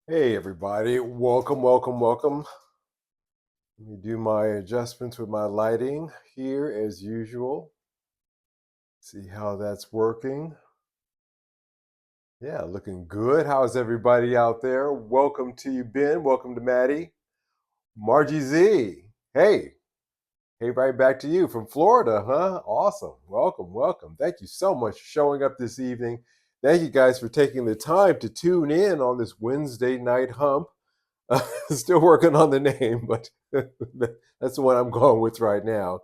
Hey everybody, welcome, welcome, welcome. Let me do my adjustments with my lighting here as usual. See how that's working. Yeah, looking good. How's everybody out there? Welcome to you, Ben. Welcome to Maddie. Margie Z. Hey, right back to you from Florida, huh? Awesome. Welcome, welcome. Thank you so much for showing up this evening. Thank you guys for taking the time to tune in on this Wednesday night hump. Still working on the name, but that's the one I'm going with right now.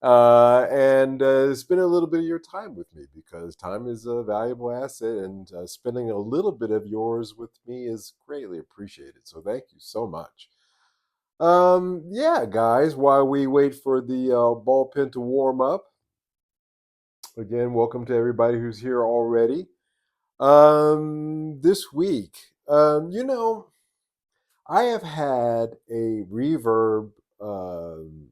And spend a little bit of your time with me because time is a valuable asset, and spending a little bit of yours with me is greatly appreciated. So thank you so much. Yeah, guys, while we wait for the ball pin to warm up, again, welcome to everybody who's here already. This week, I have had a reverb. Um,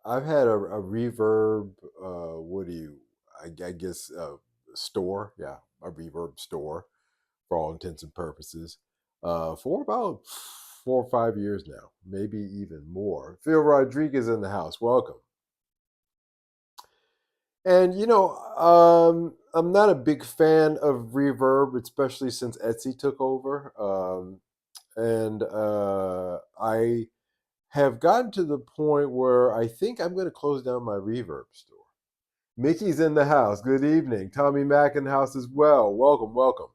I've had a reverb. What do you? I guess store. Yeah, a reverb store for all intents and purposes. For about 4 or 5 years now, maybe even more. Phil Rodriguez in the house. Welcome. And I'm not a big fan of reverb, especially since Etsy took over. And I have gotten to the point where I think I'm going to close down my reverb store. Mickey's in the house. Good evening. Tommy Mack in the house as well. Welcome, welcome.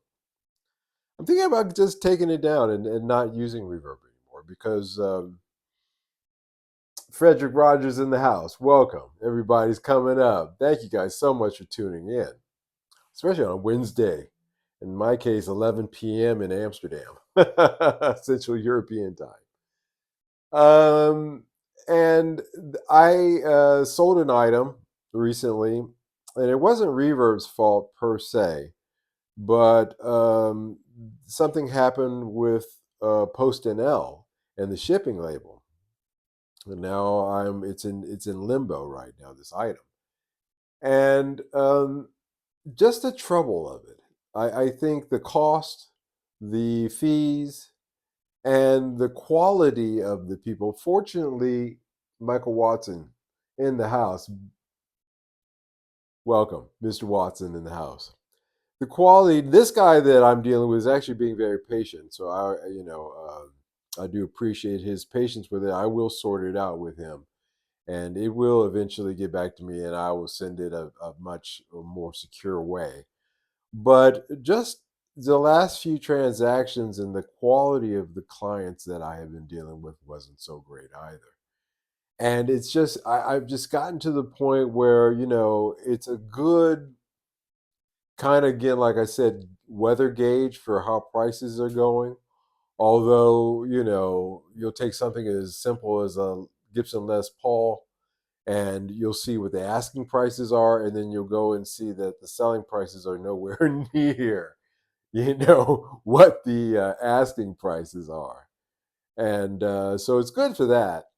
I'm thinking about just taking it down and not using reverb anymore because Frederick Rogers in the house. Welcome. Everybody's coming up. Thank you guys so much for tuning in, especially on a Wednesday. In my case, 11 p.m. in Amsterdam, Central European time. Um, and I sold an item recently, and it wasn't Reverb's fault per se, but something happened with PostNL and the shipping label, and now it's in limbo right now. This item, and just the trouble of it. I think the cost, the fees, and the quality of the people. Fortunately, Michael Watson in the house. Welcome, Mr. Watson in the house. The quality, this guy that I'm dealing with is actually being very patient. So I do appreciate his patience with it. I will sort it out with him, and it will eventually get back to me, and I will send it a much more secure way. But just the last few transactions and the quality of the clients that I have been dealing with wasn't so great either. And it's just I've just gotten to the point where it's a good kind of, again, like I said, weather gauge for how prices are going. Although you'll take something as simple as a Gibson Les Paul, and you'll see what the asking prices are, and then you'll go and see that the selling prices are nowhere near what the asking prices are. And so it's good for that.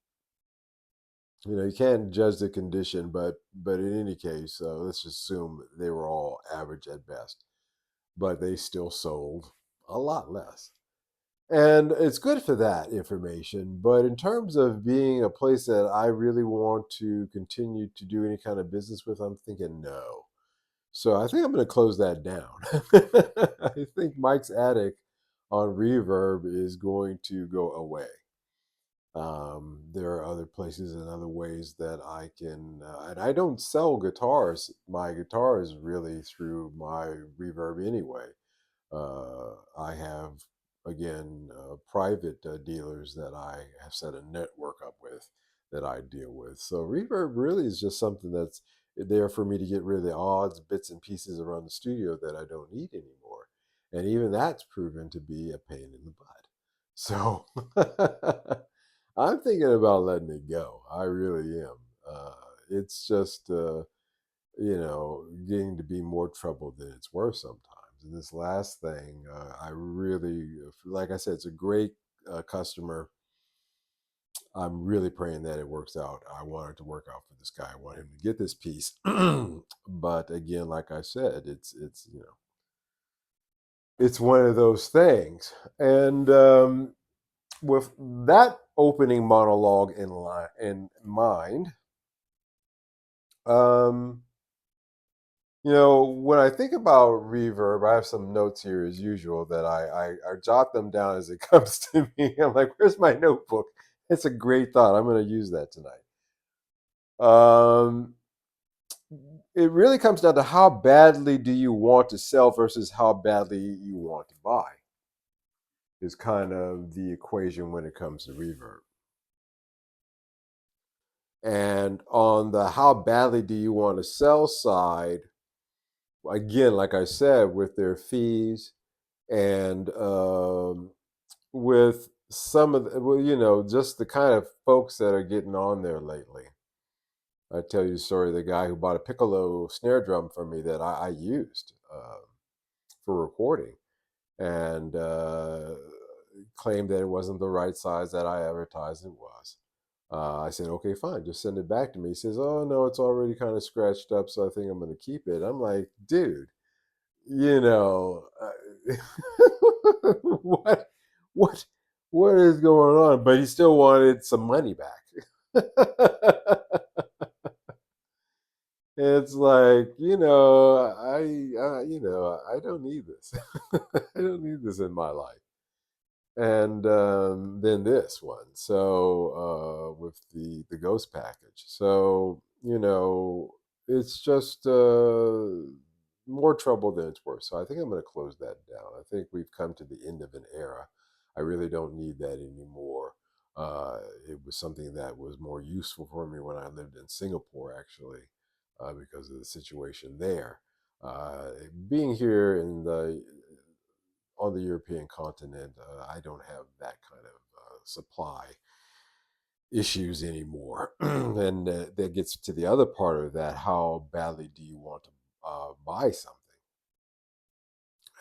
You can't judge the condition, but in any case, let's just assume they were all average at best, but they still sold a lot less. And it's good for that information. But in terms of being a place that I really want to continue to do any kind of business with, I'm thinking no. So I think I'm going to close that down. I think Mike's Attic on Reverb is going to go away. There are other places and other ways that I can, and I don't sell guitars. My guitar is really through my Reverb anyway. I have, again, private dealers that I have set a network up with that I deal with. So Reverb really is just something that's there for me to get rid of the odds, bits, and pieces around the studio that I don't need anymore. And even that's proven to be a pain in the butt. So I'm thinking about letting it go. I really am. It's just, getting to be more trouble than it's worth sometimes. And this last thing, I really, like I said, it's a great customer. I'm really praying that it works out. I want it to work out for this guy. I want him to get this piece. But again, like I said, it's it's one of those things. And with that opening monologue in mind, um, when I think about reverb, I have some notes here as usual that I jot them down as it comes to me. I'm like, where's my notebook? It's a great thought. I'm going to use that tonight. Um, it really comes down to how badly do you want to sell versus how badly you want to buy, is kind of the equation when it comes to reverb. And on the how badly do you want to sell side, again, like I said, with their fees and with some of the, well, just the kind of folks that are getting on there lately. I tell you the story of the guy who bought a piccolo snare drum from me that I used for recording, and claimed that it wasn't the right size that I advertised it was. I said, okay, fine, just send it back to me. He says, oh, no, it's already kind of scratched up, so I think I'm going to keep it. I'm like, dude, you know, what, what, what is going on? But he still wanted some money back. It's like, I don't need this. I don't need this in my life. And then this one, so with the ghost package, so it's just more trouble than it's worth. So I think I'm going to close that down. I think we've come to the end of an era. I really don't need that anymore. uh, it was something that was more useful for me when I lived in Singapore, actually, because of the situation there. Being here in the on the European continent, I don't have that kind of supply issues anymore. And that gets to the other part of that. How badly do you want to buy something?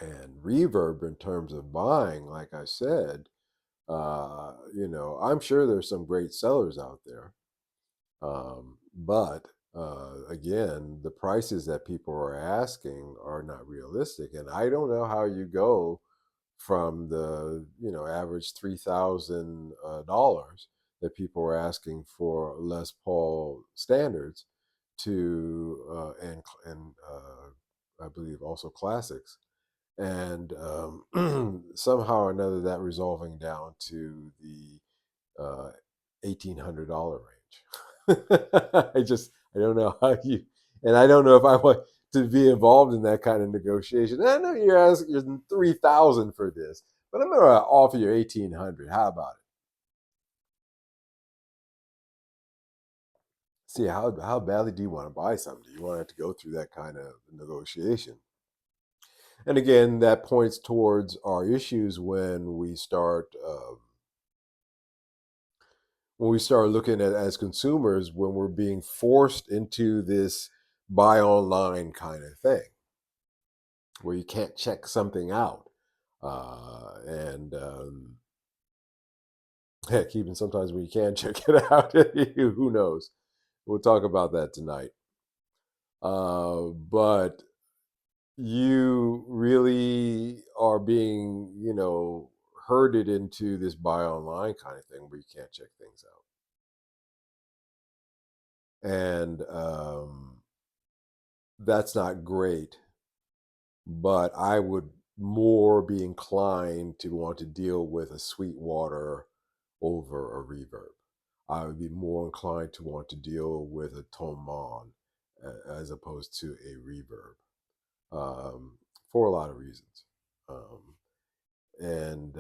And reverb, in terms of buying, like I said, I'm sure there's some great sellers out there. But again, the prices that people are asking are not realistic. And I don't know how you go from the average $3,000 that people were asking for Les Paul standards to I believe also classics, and somehow or another that resolving down to the $1,800 range. I don't know how you, and I don't know if I want to be involved in that kind of negotiation. I know you're asking 3,000 for this, but I'm going to offer you 1,800. How about it? See, how badly do you want to buy something? Do you want to have to go through that kind of negotiation? And again, that points towards our issues when we start looking at as consumers, when we're being forced into this buy online kind of thing where you can't check something out, and heck, even sometimes when you can check it out, who knows? We'll talk about that tonight. But you really are being herded into this buy online kind of thing where you can't check things out, and that's not great. But I would more be inclined to want to deal with a Sweetwater over a reverb. I would be more inclined to want to deal with a Tomon as opposed to a reverb, for a lot of reasons. And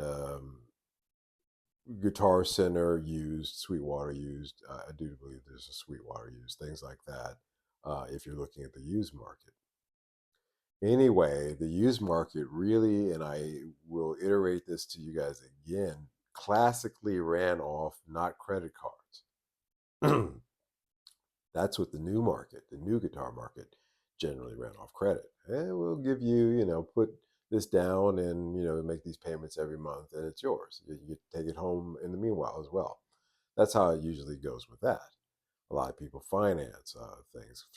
Guitar Center used, Sweetwater used. I do believe there's a Sweetwater used, things like that, if you're looking at the used market. Anyway, the used market really, and I will iterate this to you guys again, classically ran off not credit cards. That's what the new market, the new guitar market, generally ran off credit. And we'll give you, put this down and, make these payments every month and it's yours. You take it home in the meanwhile as well. That's how it usually goes with that. A lot of people finance things,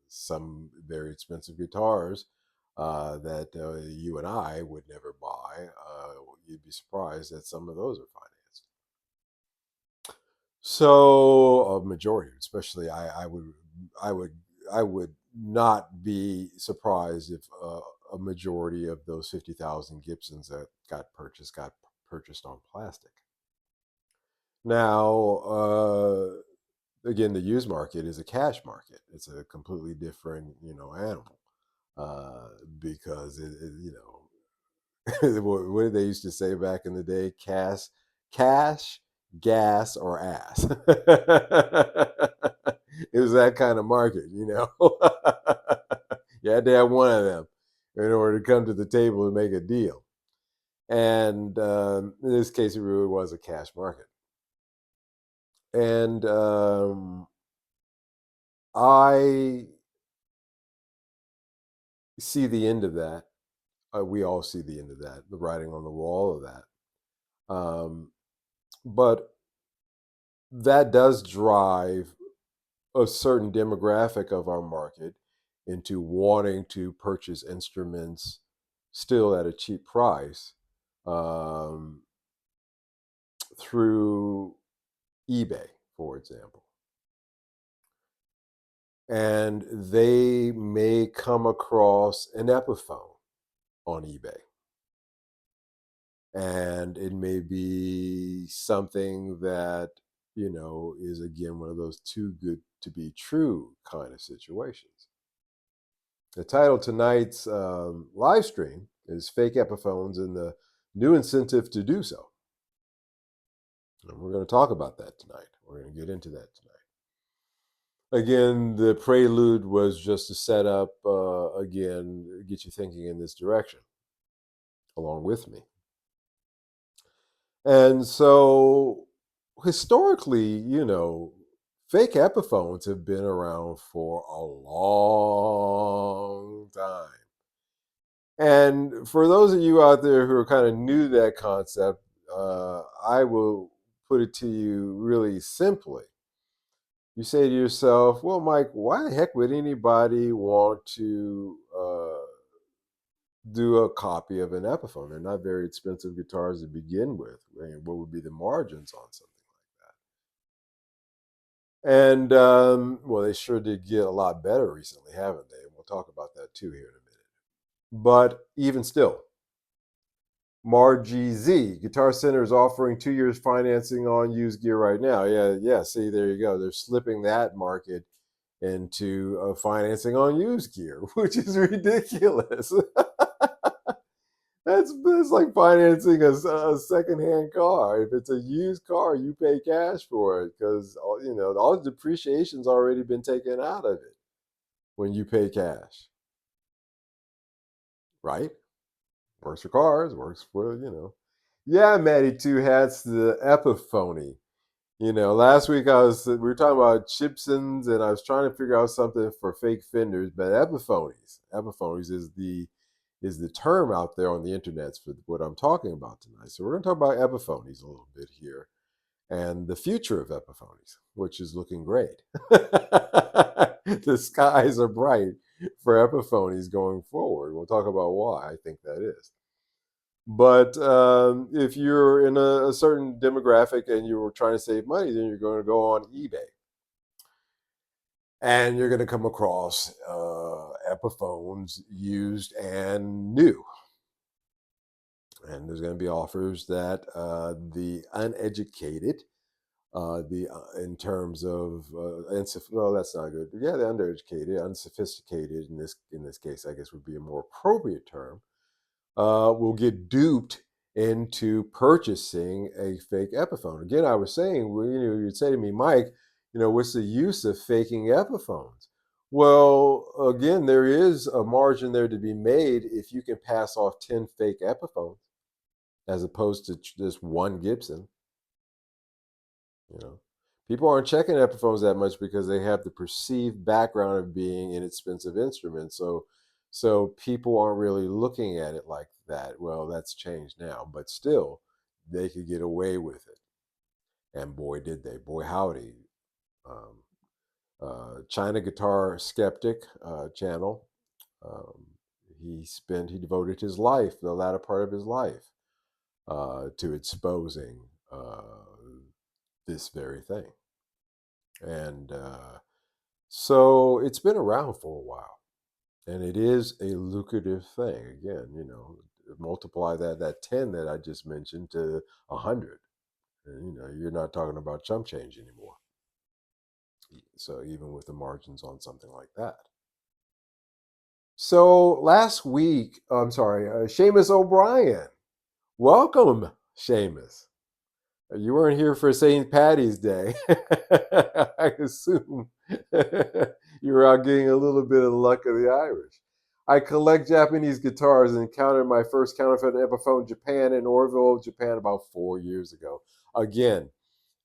some very expensive guitars that you and I would never buy. You'd be surprised that some of those are financed. So a majority, especially, I would, I would not be surprised if a majority of those 50,000 Gibsons that got purchased on plastic. Now, again, the used market is a cash market. It's a completely different, animal, because what did they used to say back in the day? Cash, gas, or ass. It was that kind of market. You had to have one of them in order to come to the table and make a deal. And in this case, it really was a cash market. And I see the end of that. We all see the end of that, the writing on the wall of that. But that does drive a certain demographic of our market into wanting to purchase instruments still at a cheap price, um, through eBay, for example. And they may come across an Epiphone on eBay. And it may be something that, is again one of those too good to be true kind of situations. The title of tonight's live stream is Fake Epiphones and the New Incentive to Do So. And we're going to talk about that tonight. We're going to get into that tonight. Again, the prelude was just to set up, again, get you thinking in this direction along with me. And so, historically, fake Epiphones have been around for a long time. And for those of you out there who are kind of new to that concept, I will put it to you really simply. You say to yourself, well, Mike, why the heck would anybody want to do a copy of an Epiphone? They're not very expensive guitars to begin with. I mean, what would be the margins on something like that? And, well, they sure did get a lot better recently, haven't they? And we'll talk about that too here in a minute. But even still, Margie Z, Guitar Center is offering 2 years financing on used gear right now. Yeah. See, there you go. They're slipping that market into financing on used gear, which is ridiculous. That's like financing a secondhand car. If it's a used car, you pay cash for it because all the depreciation's already been taken out of it when you pay cash, right? Works for cars, works for. Yeah, Maddie Two Hats, the Epiphony. Last week we were talking about Chipsons, and I was trying to figure out something for fake fenders, but Epiphonies is the term out there on the internet for what I'm talking about tonight. So we're going to talk about Epiphonies a little bit here and the future of Epiphonies, which is looking great. The skies are bright for Epiphonies going forward. We'll talk about why I think that is. But if you're in a certain demographic and you're trying to save money, then you're going to go on eBay. And you're going to come across Epiphones used and new. And there's going to be offers that the uneducated, in terms of, well, that's not good. Yeah, the undereducated, unsophisticated in this case, I guess would be a more appropriate term, will get duped into purchasing a fake Epiphone. Again, I was saying, well, you'd say to me, Mike, what's the use of faking Epiphones? Well, again, there is a margin there to be made if you can pass off 10 fake Epiphones as opposed to just one Gibson. People aren't checking Epiphones that much because they have the perceived background of being inexpensive instruments. So people aren't really looking at it like that. Well, that's changed now, but still, they could get away with it. And boy, did they. Boy, howdy. China Guitar Skeptic channel. he devoted his life, the latter part of his life, to exposing this very thing. And so it's been around for a while, and it is a lucrative thing. Again, multiply that 10 that I just mentioned to 100, and you're not talking about chump change anymore. So even with the margins on something like that. So last week, I'm sorry, Seamus O'Brien. Welcome, Seamus. You weren't here for St. Patty's Day. I assume you were out getting a little bit of the luck of the Irish. I collect Japanese guitars and encountered my first counterfeit Epiphone Japan in Orville, Japan, about 4 years ago. Again,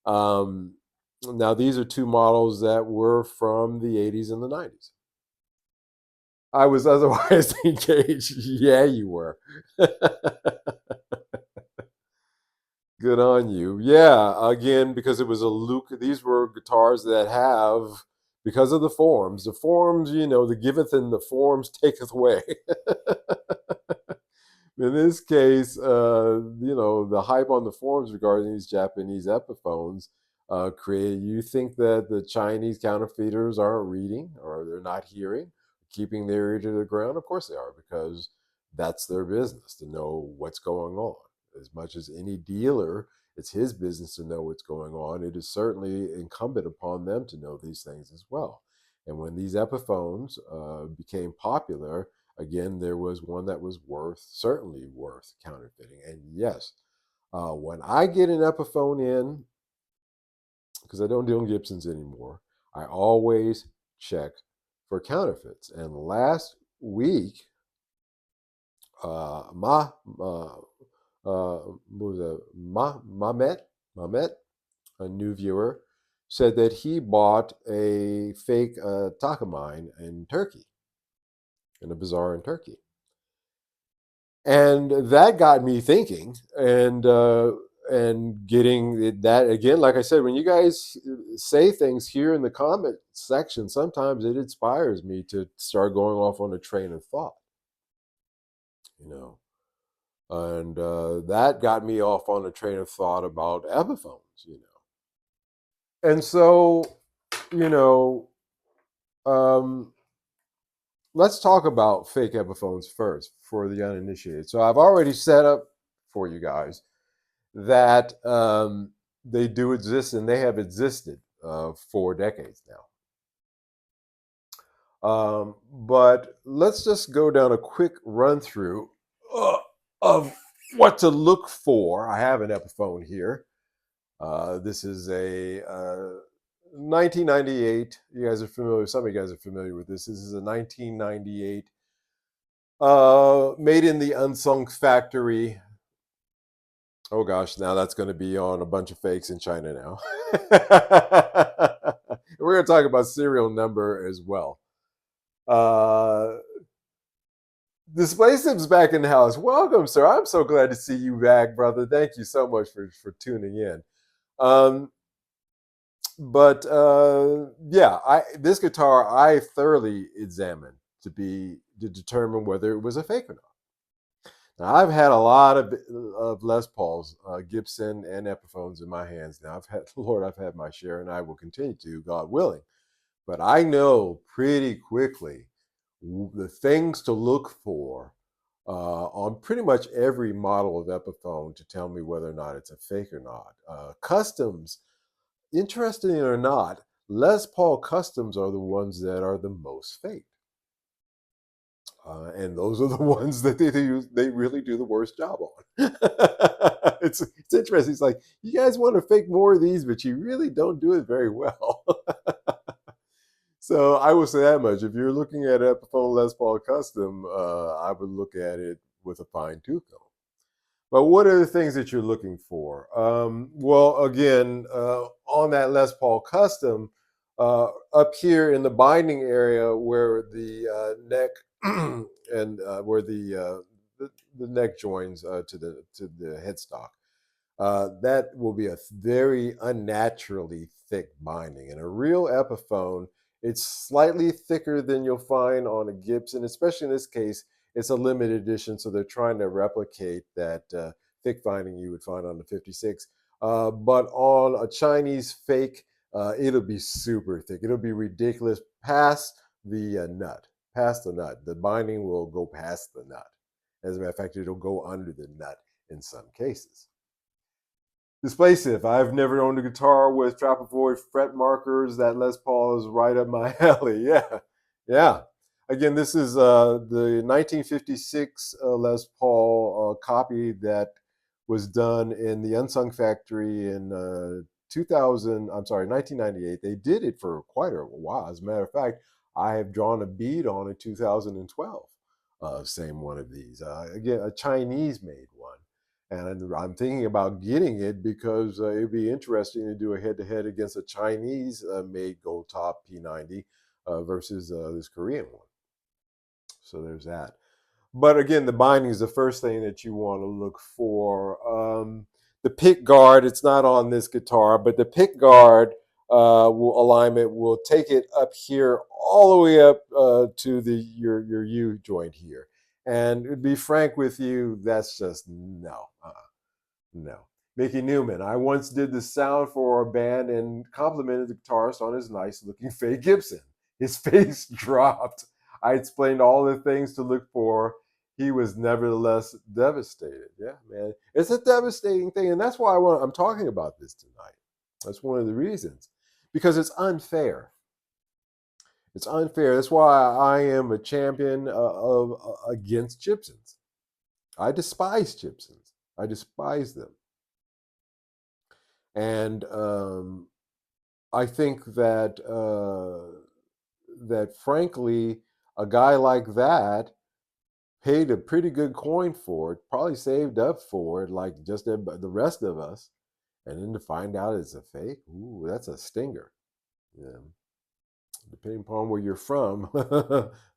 now these are two models that were from the 80s and the 90s. I was otherwise engaged. Yeah, you were. Good on you. Yeah, again, because it was a Luke. These were guitars that have, because of the forms. The forms, the giveth and the forms taketh away. In this case, the hype on the forums regarding these Japanese Epiphones created. You think that the Chinese counterfeiters aren't reading or they're not hearing, keeping their ear to the ground? Of course they are, because that's their business to know what's going on. As much as any dealer, it's his business to know what's going on. It is certainly incumbent upon them to know these things as well. And when these Epiphones became popular, again, there was one that was certainly worth counterfeiting. And yes, when I get an Epiphone in, because I don't deal in Gibsons anymore, I always check for counterfeits. And last week, Mamet, a new viewer, said that he bought a fake Takamine in Turkey, in a bazaar in Turkey. And that got me thinking, and getting that again. Like I said, when you guys say things here in the comment section, sometimes it inspires me to start going off on a train of thought. And that got me off on a train of thought about Epiphones. And so, you know, um, let's talk about fake Epiphones first for the uninitiated. So I've already set up for you guys that they do exist, and they have existed for decades now. But let's just go down a quick run through of what to look for. I have an Epiphone here. This is a 1998. You guys are familiar. Some of you guys are familiar with this. This is a 1998 made in the Unsung factory. Oh gosh, now that's going to be on a bunch of fakes in China now. We're going to talk about serial number as well. Display Sim's back in the house. Welcome, sir. I'm so glad to see you back, brother. Thank you so much for tuning in. But this guitar I thoroughly examined to determine whether it was a fake or not. Now, I've had a lot of Les Pauls, Gibson, and Epiphones in my hands. Now, I've had my share, and I will continue to, God willing. But I know pretty quickly the things to look for on pretty much every model of Epiphone to tell me whether or not it's a fake or not. Customs, interesting or not, Les Paul customs are the ones that are the most fake. And those are the ones that they really do the worst job on. It's interesting. It's like, you guys want to fake more of these, but you really don't do it very well. So I will say that much. If you're looking at Epiphone Les Paul Custom, I would look at it with a fine tooth comb. But what are the things that you're looking for? Well, again, on that Les Paul Custom, up here in the binding area where the neck and where the neck joins to the headstock, that will be a very unnaturally thick binding. And a real Epiphone, it's slightly thicker than you'll find on a Gibson, especially in this case. It's a limited edition, so they're trying to replicate that thick binding you would find on the 56. But on a Chinese fake, it'll be super thick. It'll be ridiculous past the nut, past the nut. The binding will go past the nut. As a matter of fact, it'll go under the nut in some cases. Displacive. I've never owned a guitar with trap avoid fret markers. That Les Paul is right up my alley. Yeah, yeah. Again, this is the 1956 Les Paul copy that was done in the Unsung Factory in 2000. I'm sorry, 1998. They did it for quite a while. As a matter of fact, I have drawn a bead on it 2012. Same one of these. Again, a Chinese made one. And I'm thinking about getting it because it'd be interesting to do a head-to-head against a Chinese-made gold top P90 versus this Korean one. So there's that. But again, the binding is the first thing that you want to look for. The pick guard, it's not on this guitar, but the pick guard alignment will take it up here all the way up to your U joint here. And to be frank with you, that's just no. No. Mickey Newman. I once did the sound for a band and complimented the guitarist on his nice looking Faye Gibson. His face dropped. I explained all the things to look for. He was nevertheless devastated. Yeah, man. It's a devastating thing. And that's why I'm talking about this tonight. That's one of the reasons. Because it's unfair. It's unfair. That's why I am a champion against Gibsons. I despise Gibsons. I despise them. And I think that that frankly, a guy like that paid a pretty good coin for it, probably saved up for it, like just the rest of us, and then to find out it's a fake, ooh, that's a stinger. Yeah. Depending upon where you're from,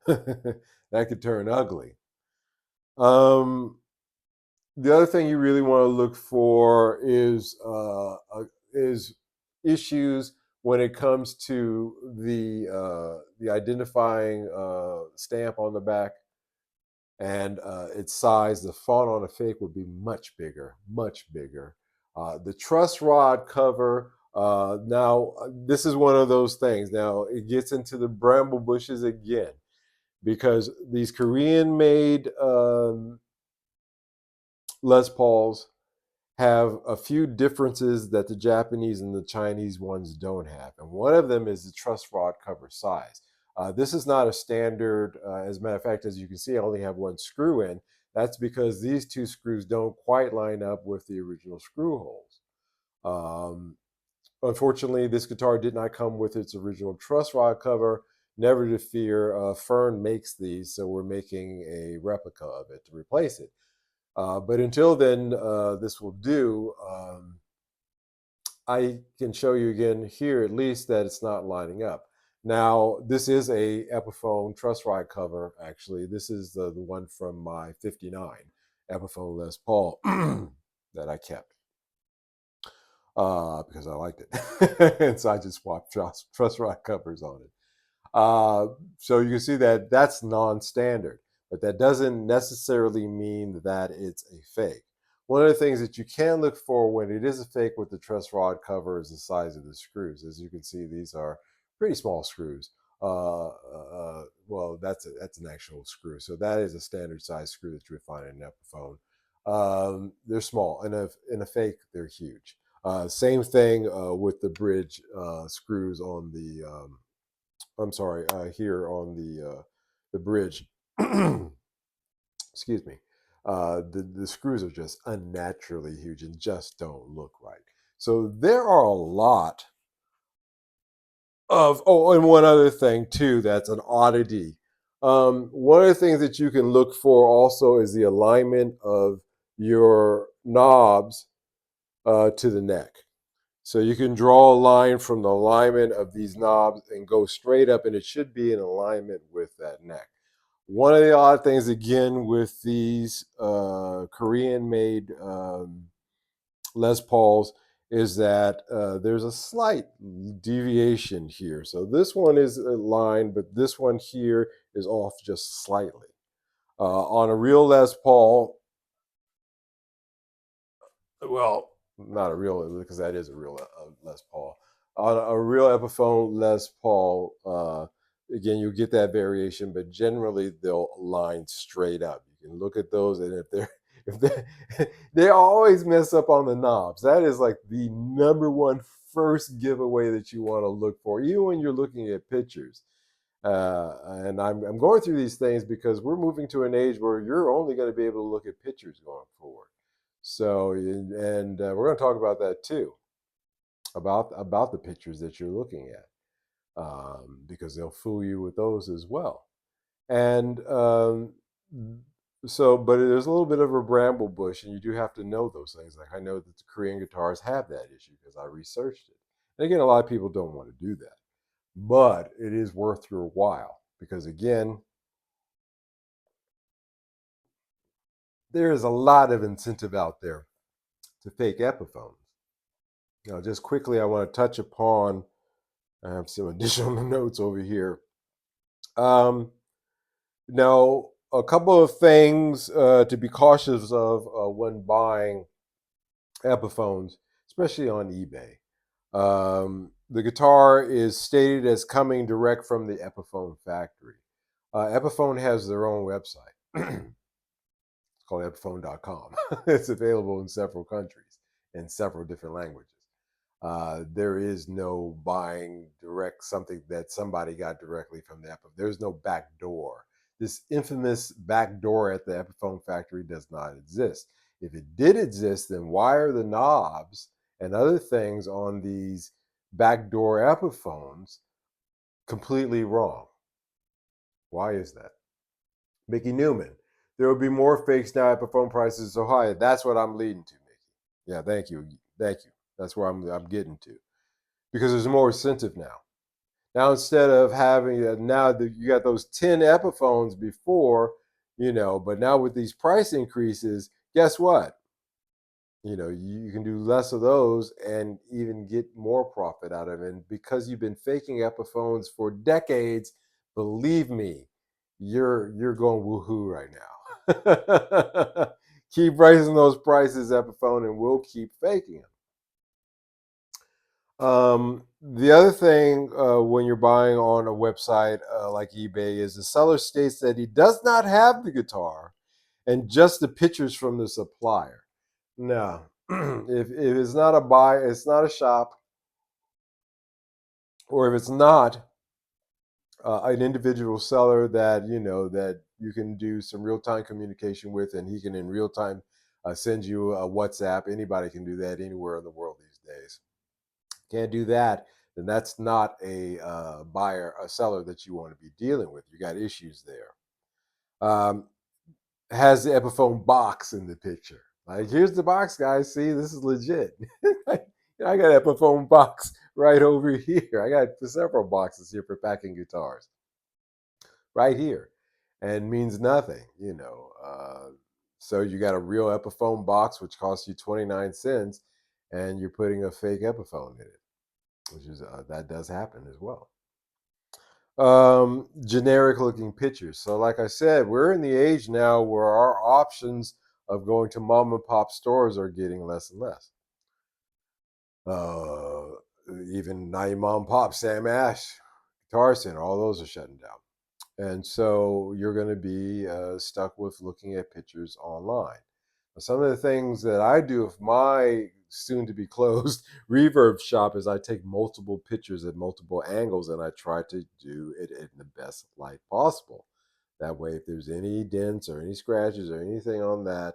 that could turn ugly. The other thing you really want to look for is issues when it comes to the identifying stamp on the back and its size. The font on a fake would be much bigger, much bigger. The truss rod cover. Now, this is one of those things. Now, it gets into the bramble bushes again because these Korean-made Les Pauls have a few differences that the Japanese and the Chinese ones don't have. And one of them is the truss rod cover size. This is not a standard. As a matter of fact, as you can see, I only have one screw in. That's because these two screws don't quite line up with the original screw holes. Unfortunately, this guitar did not come with its original truss rod cover. Never to fear, Fern makes these, so we're making a replica of it to replace it. But until then, this will do. I can show you again here at least that it's not lining up. Now, this is a Epiphone truss rod cover, actually. This is the one from my 59 Epiphone Les Paul that I kept because I liked it. And so I just swapped truss rod covers on it. So you can see that that's non-standard, but that doesn't necessarily mean that it's a fake. One of the things that you can look for when it is a fake with the truss rod cover is the size of the screws. As you can see, these are pretty small screws. Well, that's an actual screw. So that is a standard size screw that you would find in an Epiphone. They're small. In a fake, they're huge. Same thing with the bridge screws on the here on the bridge. Excuse me. The screws are just unnaturally huge and just don't look right. So there are a lot of, oh, and one other thing too that's an oddity. One of the things that you can look for also is the alignment of your knobs to the neck. So you can draw a line from the alignment of these knobs and go straight up, and it should be in alignment with that neck. One of the odd things, again, with these Korean-made Les Pauls is that there's a slight deviation here. So this one is aligned, but this one here is off just slightly. On a real Les Paul, well, not a real, because that is a real Les Paul. On a real Epiphone Les Paul, again, you get that variation, but generally they'll line straight up. You can look at those, and if they always mess up on the knobs. That is like the number one first giveaway that you want to look for, even when you're looking at pictures. And I'm going through these things because we're moving to an age where you're only going to be able to look at pictures going forward. So, and we're going to talk about that too, about the pictures that you're looking at, because they'll fool you with those as well. And so, but there's a little bit of a bramble bush, and you do have to know those things. Like I know that the Korean guitars have that issue because I researched it. And again, a lot of people don't want to do that, but it is worth your while because again, there is a lot of incentive out there to fake Epiphones. Now, just quickly, I want to touch upon. I have some additional notes over here. Now, a couple of things to be cautious of when buying Epiphones, especially on eBay. The guitar is stated as coming direct from the Epiphone factory. Epiphone has their own website. It's called epiphone.com. It's available in several countries in several different languages. There is no buying direct something that somebody got directly from the Epiphone. There's no back door. This infamous back door at the Epiphone factory does not exist. If it did exist, then why are the knobs and other things on these backdoor Epiphones completely wrong? Why is that? Mickey Newman. There will be more fakes now. Epiphone prices so high. That's what I'm leading to, Mickey. Yeah, thank you. Thank you. That's where I'm getting to. Because there's more incentive now. Now instead of having now you got those 10 Epiphones before, but now with these price increases, guess what? You can do less of those and even get more profit out of it. And because you've been faking Epiphones for decades, believe me, you're going woohoo right now. Keep raising those prices, Epiphone, and we'll keep faking them. The other thing when you're buying on a website like eBay is the seller states that he does not have the guitar and just the pictures from the supplier. No, if it's not a buy, it's not a shop, or if it's not an individual seller that that you can do some real-time communication with, and he can in real time send you a WhatsApp. Anybody can do that anywhere in the world these days. Can't do that, then that's not a a seller that you want to be dealing with. You got issues there. Has the Epiphone box in the picture? Like, here's the box, guys. See, this is legit. I got Epiphone box right over here. I got several boxes here for packing guitars, right here, and means nothing. So you got a real Epiphone box, which costs you 29 cents, and you're putting a fake Epiphone in it, which is that does happen as well. Generic looking pictures. So like I said, we're in the age now where our options of going to mom and pop stores are getting less and less. uh Even now your mom and pop, Sam Ash Guitar Center, all those are shutting down, and so you're going to be stuck with looking at pictures online. Some of the things that I do with my soon to be closed reverb shop is I take multiple pictures at multiple angles and I try to do it in the best light possible. That way, if there's any dents or any scratches or anything on that,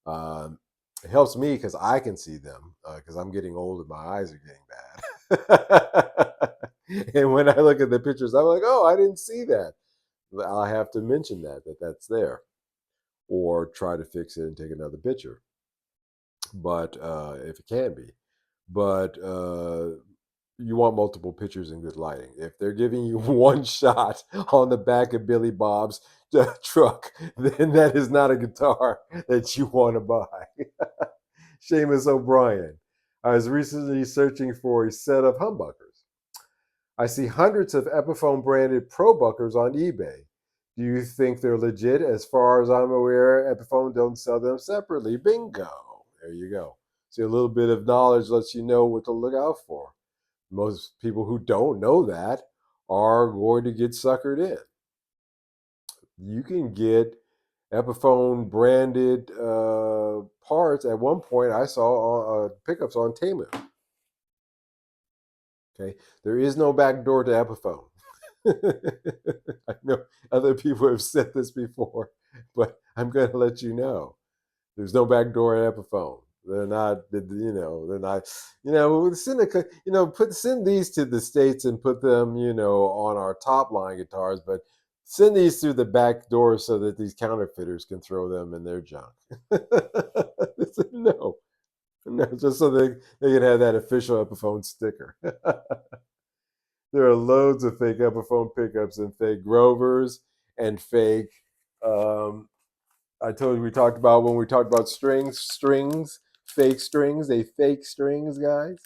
um, it helps me because I can see them because I'm getting old and my eyes are getting bad. And when I look at the pictures, I'm like, oh, I didn't see that. I have to mention that's there, or try to fix it and take another picture. But if it can be, but you want multiple pictures in good lighting. If they're giving you one shot on the back of Billy Bob's truck, then that is not a guitar that you want to buy. Seamus O'Brien. I was recently searching for a set of humbuckers. I see hundreds of Epiphone branded Pro Buckers on eBay. Do you think they're legit? As far as I'm aware, Epiphone don't sell them separately. Bingo. There you go. See, a little bit of knowledge lets you know what to look out for. Most people who don't know that are going to get suckered in. You can get Epiphone branded parts. At one point, I saw pickups on Temu. Okay, there is no back door to Epiphone. I know other people have said this before, but I'm going to let you know. There's no back door at Epiphone. They're not, they're not, send send these to the States and put them, on our top line guitars, but send these through the back door so that these counterfeiters can throw them in their junk. No, no, just so they can have that official Epiphone sticker. There are loads of fake Epiphone pickups and fake Grovers and fake. Um, I told you we talked about when we talked about strings, fake strings. They fake strings, guys,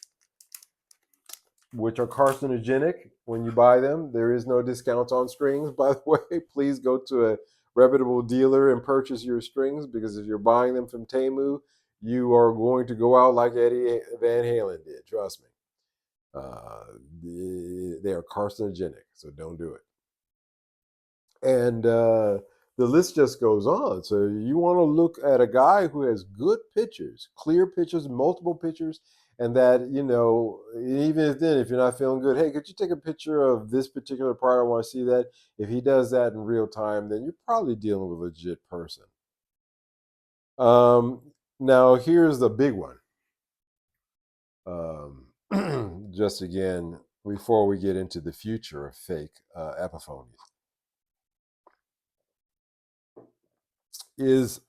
which are carcinogenic when you buy them. There is no discount on strings, by the way. Please go to a reputable dealer and purchase your strings because if you're buying them from Temu, you are going to go out like Eddie Van Halen did. Trust me. Uh, they are carcinogenic, so don't do it. And the list just goes on. So you want to look at a guy who has good pictures, clear pictures, multiple pictures, and that even if then if you're not feeling good, hey, could you take a picture of this particular part? I want to see that. If he does that in real time, then you're probably dealing with a legit person. Um, Now here's the big one. Just again, before we get into the future of fake epiphonies, is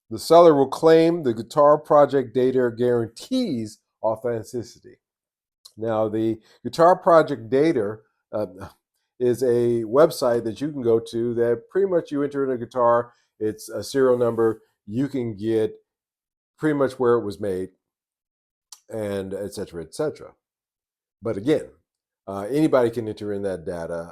the seller will claim the guitar project data guarantees authenticity. Now, the guitar project data uh, is a website that you can go to that pretty much you enter in a guitar, it's a serial number, you can get pretty much where it was made, and et cetera, et cetera. But again, anybody can enter in that data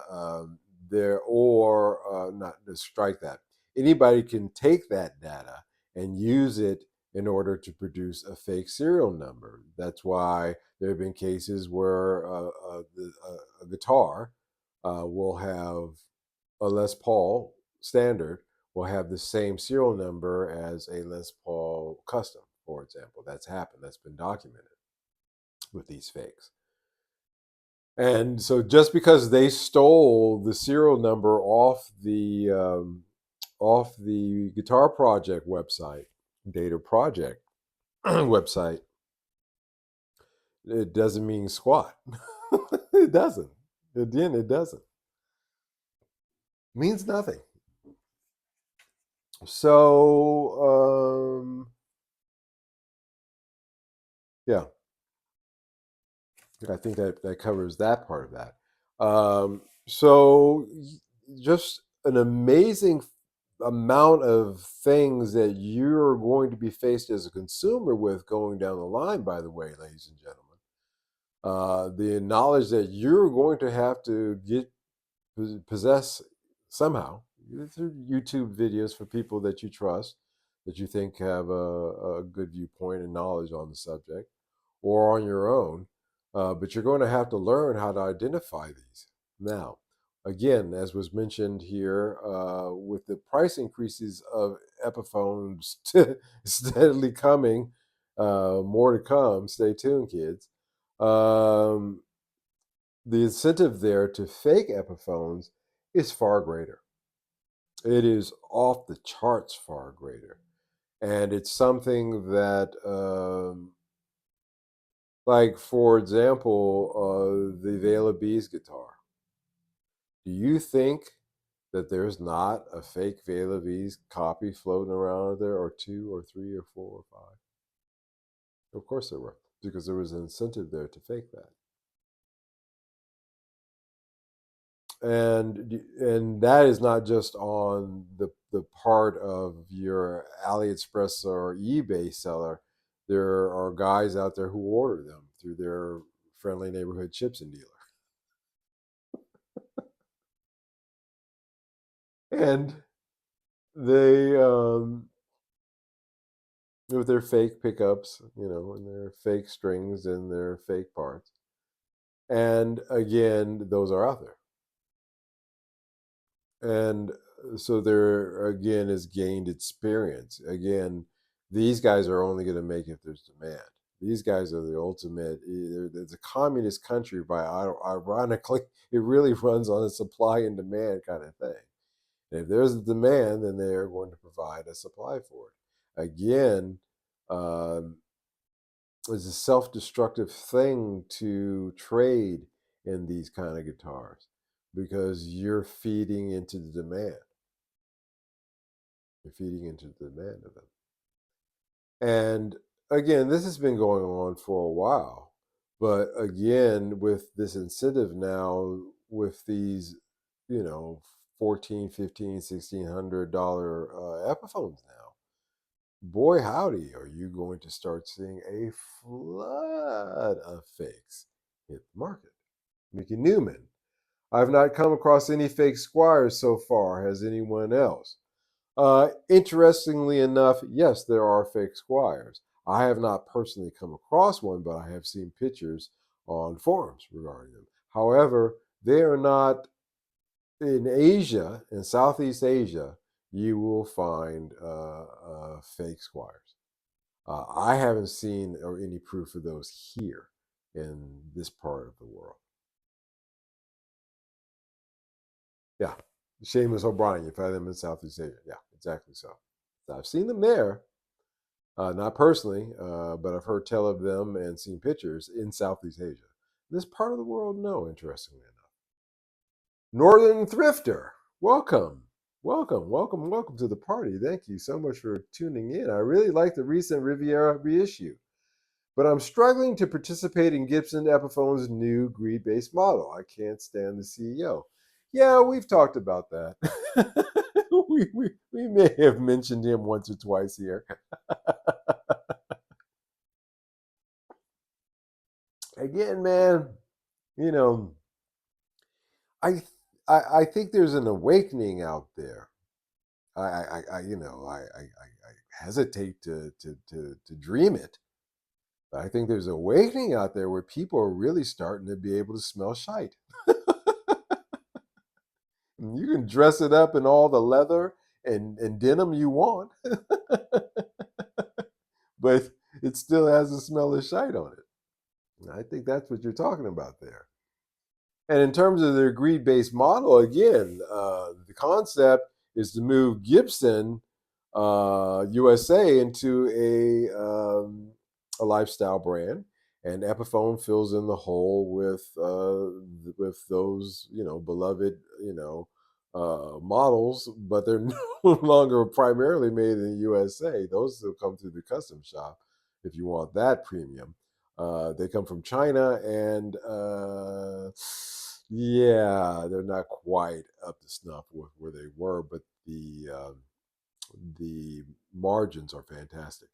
there, or not to strike that. Anybody can take that data and use it in order to produce a fake serial number. That's why there have been cases where a guitar will have a Les Paul standard will have the same serial number as a Les Paul custom, for example. That's happened. That's been documented with these fakes. And so just because they stole the serial number off the Guitar Project website, Data Project website, it doesn't mean squat. It doesn't. Again, it doesn't. It means nothing. So yeah, I think that covers that part of that. So just an amazing amount of things that you're going to be faced as a consumer with going down the line, by the way, ladies and gentlemen. The knowledge that you're going to have to possess somehow through YouTube videos for people that you trust, that you think have a good viewpoint and knowledge on the subject, or on your own. But you're going to have to learn how to identify these. Now, again, as was mentioned here, with the price increases of Epiphones steadily coming, more to come. Stay tuned, kids. Um, the incentive there to fake Epiphones is far greater. It is off the charts far greater. And it's something that, like, for example, the Vela Bees guitar. Do you think that there's not a fake Vela Bees copy floating around there, or two, or three, or four, or five? Of course there were, because there was an incentive there to fake that. And that is not just on the part of your AliExpress or eBay seller. There are guys out there who order them through their friendly neighborhood chips and dealer. And they, with their fake pickups, and their fake strings and their fake parts. And again, those are out there. And so there again is gained experience. Again, these guys are only going to make it if there's demand. These guys are the ultimate. It's a communist country, by ironically, it really runs on a supply and demand kind of thing. And if there's a demand, then they are going to provide a supply for it. Again, um, it's a self-destructive thing to trade in these kind of guitars because you're feeding into the demand. You're feeding into the demand of them. And again, this has been going on for a while. But again, with this incentive now, with these, you know, 14, 15, $1,600 Epiphones now, boy howdy, are you going to start seeing a flood of fakes hit the market. Mickey Newman. I've not come across any fake Squires so far. Has anyone else? Interestingly enough, yes, there are fake Squires. I have not personally come across one, but I have seen pictures on forums regarding them. However, they are not in Asia, in Southeast Asia. You will find fake Squires. I haven't seen or any proof of those here in this part of the world. Yeah, Seamus O'Brien, you find them in Southeast Asia. Yeah, exactly so. So I've seen them there, not personally, but I've heard tell of them and seen pictures in Southeast Asia. This part of the world, no, interestingly enough. Northern Thrifter, welcome. Welcome, welcome, welcome to the party. Thank you so much for tuning in. I really like the recent Riviera reissue, but I'm struggling to participate in Gibson Epiphone's new greed-based model. I can't stand the CEO. Yeah, we've talked about that. we may have mentioned him once or twice here. Again, man, you know, I I think there's an awakening out there. I hesitate to dream it. But I think there's an awakening out there where people are really starting to be able to smell shite. You can dress it up in all the leather and denim you want, but it still has the smell of shite on it. I think that's what you're talking about there. And in terms of their greed-based model, again, the concept is to move Gibson USA into a lifestyle brand, and Epiphone fills in the hole with those beloved models, but they're no longer primarily made in the USA. Those still come through the custom shop if you want that premium. They come from China, and yeah, they're not quite up to snuff with where they were, but the margins are fantastic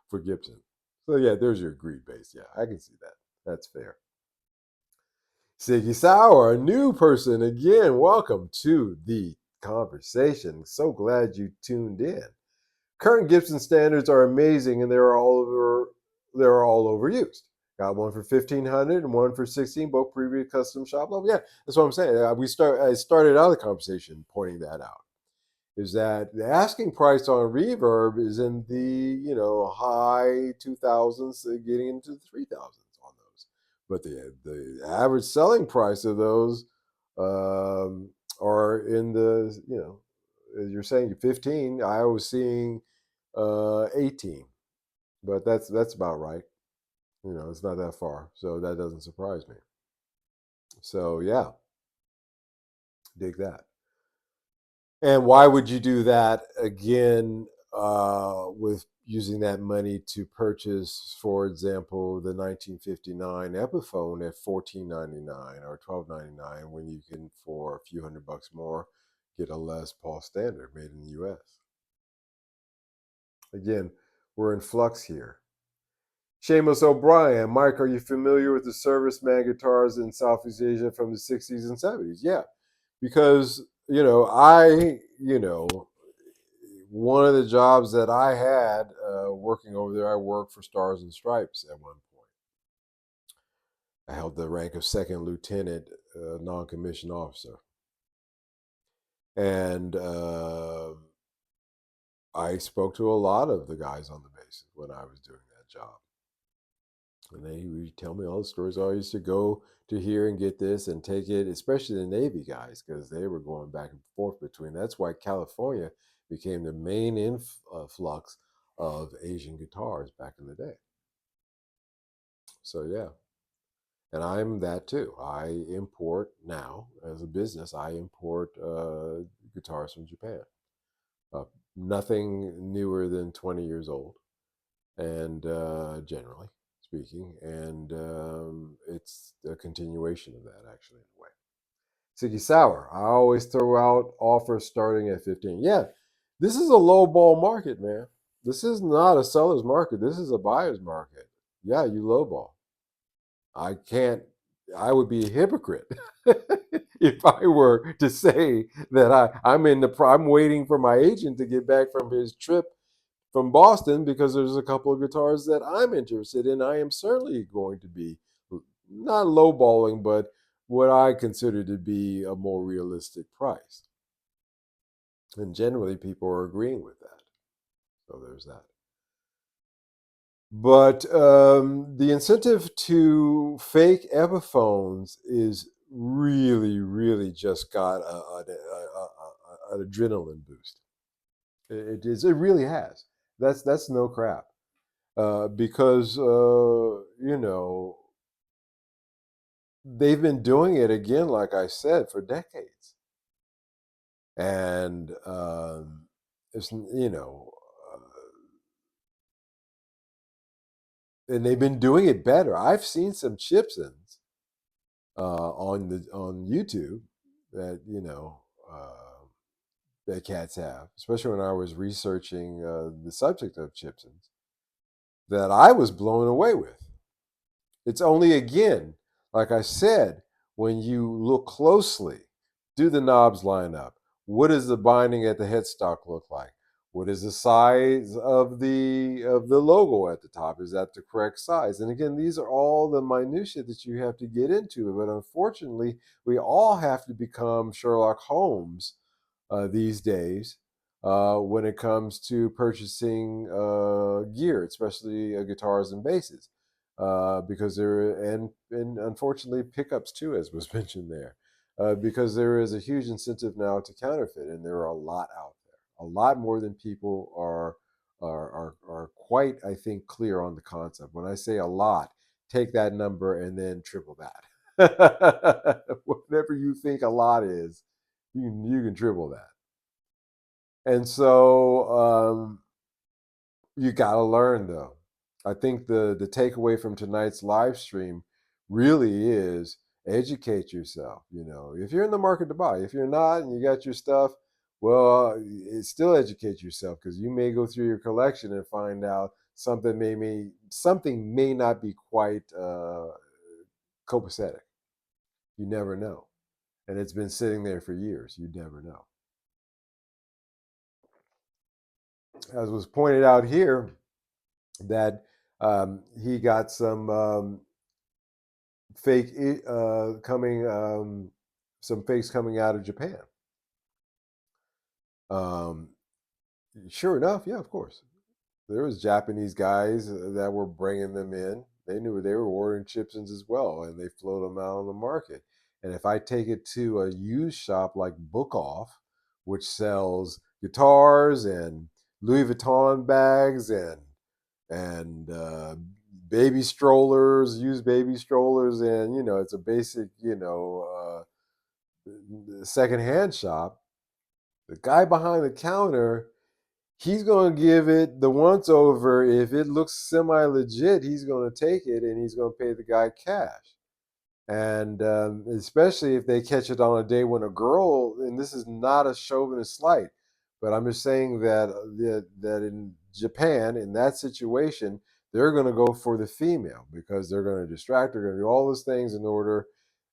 for Gibson. So yeah, there's your greed base. Yeah, I can see that. That's fair. Siggy Sauer, a new person again. Welcome to the conversation. So glad you tuned in. Current Gibson standards are amazing, and they're all overused. Got one for 1,500 and one for 16, both previous custom shop level. Yeah, that's what I'm saying. I started out the conversation pointing that out. Is that the asking price on Reverb is in the high 2,000s, getting into the 3,000s on those, but the average selling price of those are in the as you're saying 15. I was seeing 18, but that's about right. It's not that far, so that doesn't surprise me. So yeah, dig that. And why would you do that again with using that money to purchase, for example, the 1959 Epiphone at $14.99 or $12.99 when you can, for a few $100 more, get a Les Paul Standard made in the U.S.? Again, we're in flux here. Seamus O'Brien, Mike, are you familiar with the serviceman guitars in Southeast Asia from the 60s and 70s? Yeah, because one of the jobs that I had working over there, I worked for Stars and Stripes at one point. I held the rank of second lieutenant, non-commissioned officer, and I spoke to a lot of the guys on the bases when I was doing that job. And they would tell me all the stories. I used to go to here and get this and take it, especially the Navy guys, because they were going back and forth between. That's why California became the main influx of Asian guitars back in the day. So, yeah. And I'm that too. I import now, as a business, I import guitars from Japan. Uh, Nothing newer than 20 years old, and generally speaking, and it's a continuation of that, actually, in a way. Siggy Sour, I always throw out offers starting at 15. Yeah, this is a low ball market, man. This is not a seller's market. This is a buyer's market. Yeah, you low ball. I can't. I would be a hypocrite if I were to say that I'm waiting for my agent to get back from his trip from Boston because there's a couple of guitars that I'm interested in. I am certainly going to be not lowballing, but what I consider to be a more realistic price. And generally, people are agreeing with that. So there's that. But the incentive to fake Epiphones is really, really just got an adrenaline boost. It is. It really has. That's no crap. Because they've been doing it again, like I said, for decades, and it's and they've been doing it better. I've seen some Chipsons on YouTube that that cats have, especially when I was researching the subject of Chipsons, that I was blown away with. It's only, again, like I said, when you look closely, do the knobs line up? What does the binding at the headstock look like? What is the size of the logo at the top? Is that the correct size? And again, these are all the minutia that you have to get into. But unfortunately, we all have to become Sherlock Holmes these days when it comes to purchasing gear, especially guitars and basses, because and unfortunately pickups too, as was mentioned there, because there is a huge incentive now to counterfeit, and there are a lot out there, a lot more than people are quite, I think, clear on the concept. When I say a lot, take that number and then triple that. Whatever you think a lot is, you can triple that. And so you got to learn, though. I think the takeaway from tonight's live stream really is educate yourself. If you're in the market to buy, if you're not and you got your stuff, well, still educate yourself, because you may go through your collection and find out something may not be quite copacetic. You never know, and it's been sitting there for years. You never know. As was pointed out here, that he got some fake coming, some fakes coming out of Japan. Um, sure enough, yeah, of course, there was Japanese guys that were bringing them in. They knew they were ordering Chipsons as well, and they float them out on the market. And if I take it to a used shop like Book Off, which sells guitars and Louis Vuitton bags and baby strollers, used baby strollers, and it's a basic secondhand shop. The guy behind the counter, he's going to give it the once over. If it looks semi legit, he's going to take it and he's going to pay the guy cash. And especially if they catch it on a day when a girl, and this is not a chauvinist slight, but I'm just saying that in Japan, in that situation, they're going to go for the female because they're going to distract her, going to do all those things in order,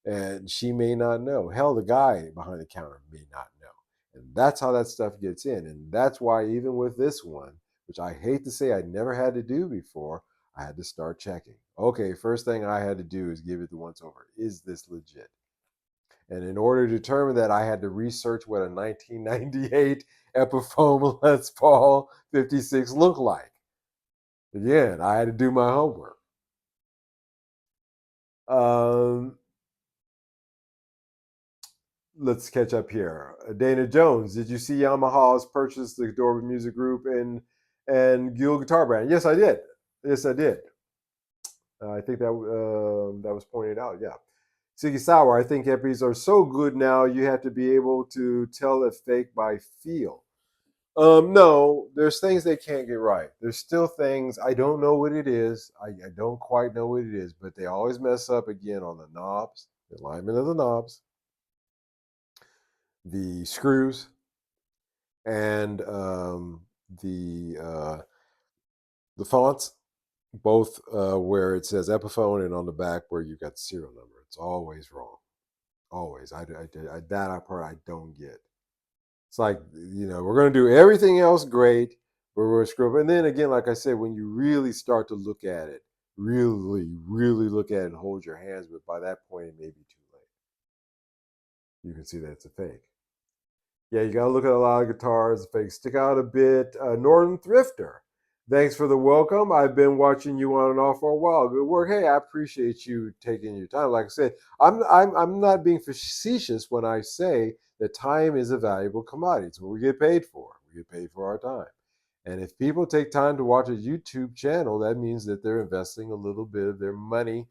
and she may not know. Hell, the guy behind the counter may not know. And that's how that stuff gets in. And that's why, even with this one, which I hate to say I never had to do before, I had to start checking. Okay, first thing I had to do is give it the once over. Is this legit? And in order to determine that, I had to research what a 1998 Epiphone Les Paul 56 looked like. Again, I had to do my homework. Um, let's catch up here. Dana Jones, did you see Yamaha's purchase the Dorby Music Group and Guild Guitar Brand? Yes, I did. Yes, I did. I think that was pointed out. Yeah. Siggy Sauer, I think Eppies are so good now. You have to be able to tell a fake by feel. No, there's things they can't get right. There's still things I don't know what it is. I don't quite know what it is, but they always mess up again on the knobs, the alignment of the knobs, the screws, and the fonts. Both where it says Epiphone and on the back where you got the serial number. It's always wrong. Always. That part I don't get. It's like, we're going to do everything else great, but we're screw up. And then again, like I said, when you really start to look at it, really, really look at it and hold your hands, but by that point, it may be too late. You can see that it's a fake. Yeah, you got to look at a lot of guitars. Fake stick out a bit. Northern Thrifter, thanks for the welcome. I've been watching you on and off for a while. Good work. Hey, I appreciate you taking your time. Like I said, I'm not being facetious when I say that time is a valuable commodity. It's what we get paid for. We get paid for our time. And if people take time to watch a YouTube channel, that means that they're investing a little bit of their money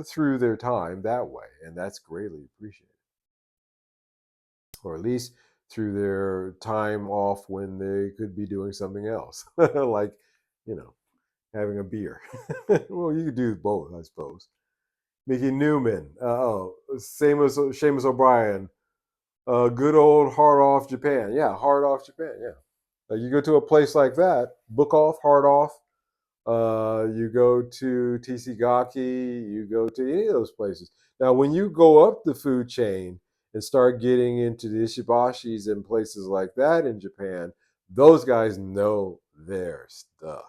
through their time that way. And that's greatly appreciated. Or at least through their time off when they could be doing something else, like, having a beer. Well, you could do both, I suppose. Mickey Newman, Seamus O'Brien, good old hard off Japan. Yeah, hard off Japan. Yeah, you go to a place like that, book off, hard off. You go to TC Gaki, you go to any of those places. Now, when you go up the food chain and start getting into the Ishibashis and places like that in Japan, those guys know their stuff.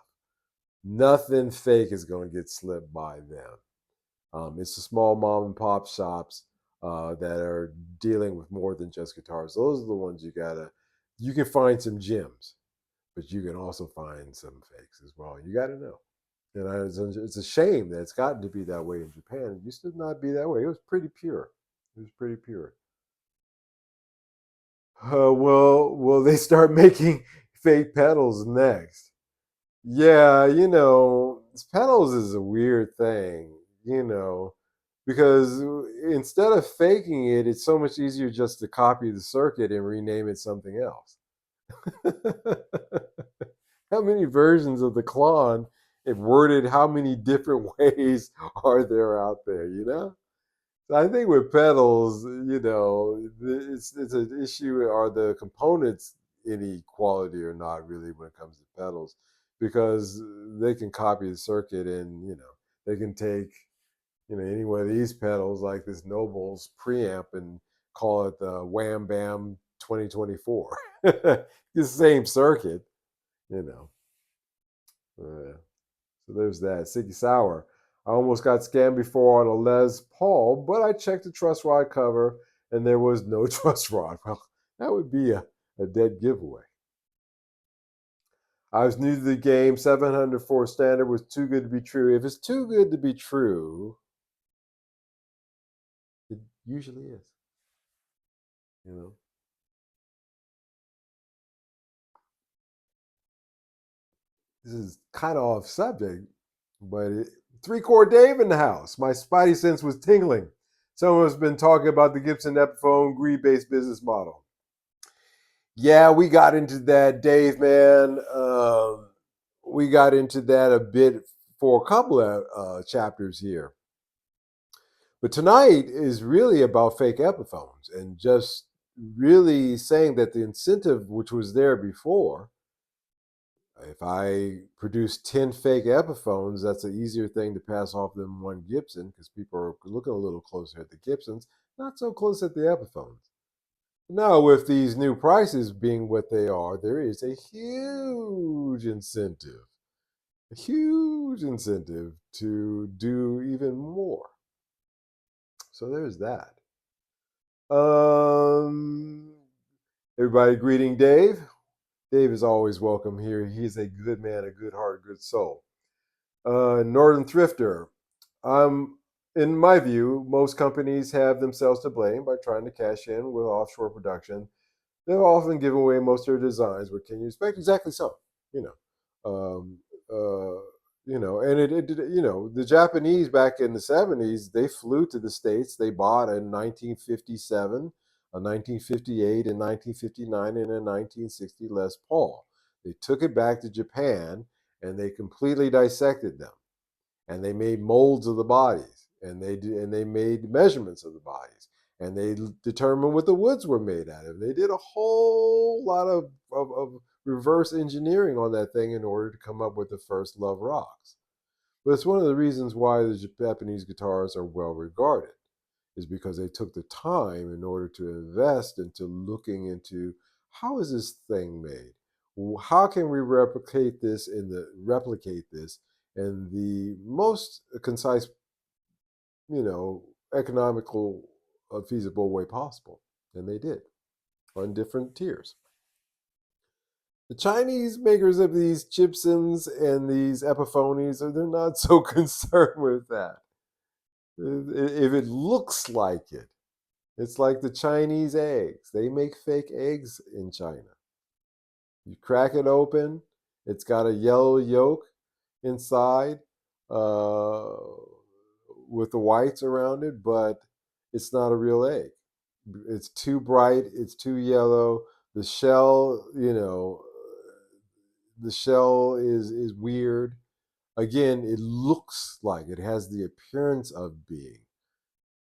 Nothing fake is going to get slipped by them. It's the small mom and pop shops that are dealing with more than just guitars. Those are the ones you can find some gems, but you can also find some fakes as well. You got to know. And it's a shame that it's gotten to be that way in Japan. It used to not be that way. It was pretty pure. It was pretty pure. Will they start making fake pedals next? Yeah, pedals is a weird thing, because instead of faking it, it's so much easier just to copy the circuit and rename it something else. How many versions of the clone, if worded how many different ways, are there out there, So I think with pedals, it's an issue. Are the components any quality or not, really, when it comes to pedals? Because they can copy the circuit and, they can take, any one of these pedals like this Noble's preamp and call it the Wham Bam 2024. It's the same circuit, you know. So there's that. Siggy Sauer. I almost got scammed before on a Les Paul, but I checked the truss rod cover and there was no truss rod. Well, that would be a dead giveaway. I was new to the game. 704 standard was too good to be true. If it's too good to be true, it usually is. You know. This is kind of off subject, but three-chord Dave in the house. My spidey sense was tingling. Someone has been talking about the Gibson Epiphone greed-based business model. Yeah, we got into that, Dave, man. We got into that a bit for a couple of chapters here. But tonight is really about fake Epiphones and just really saying that the incentive, which was there before, if I produce 10 fake Epiphones, that's an easier thing to pass off than one Gibson because people are looking a little closer at the Gibsons, not so close at the Epiphones. Now, with these new prices being what they are, there is a huge incentive to do even more. So there's that. Um, Everybody greeting Dave. Dave is always welcome here. He's a good man, a good heart, good soul. Northern Thrifter. In my view, most companies have themselves to blame by trying to cash in with offshore production. They'll often give away most of their designs. What can you expect? Exactly so. You know, um, and the Japanese back in the '70s, they flew to the States. They bought a 1957, a 1958, a 1959, and a 1960 Les Paul. They took it back to Japan and they completely dissected them, and they made molds of the bodies, and they made measurements of the bodies, and they determined what the woods were made out of. They did a whole lot of reverse engineering on that thing in order to come up with the first Love Rocks. But it's one of the reasons why the Japanese guitars are well regarded, is because they took the time in order to invest into looking into how is this thing made? How can we replicate this in the most concise, economical, feasible way possible? And they did on different tiers. The Chinese makers of these chipsons and these Epiphones, they're not so concerned with that. If it looks like it, it's like the Chinese eggs. They make fake eggs in China. You crack it open, it's got a yellow yolk inside uh, with the whites around it, but it's not a real egg. It's too bright, it's too yellow. The shell, the shell is weird. Again, it looks like it has the appearance of being.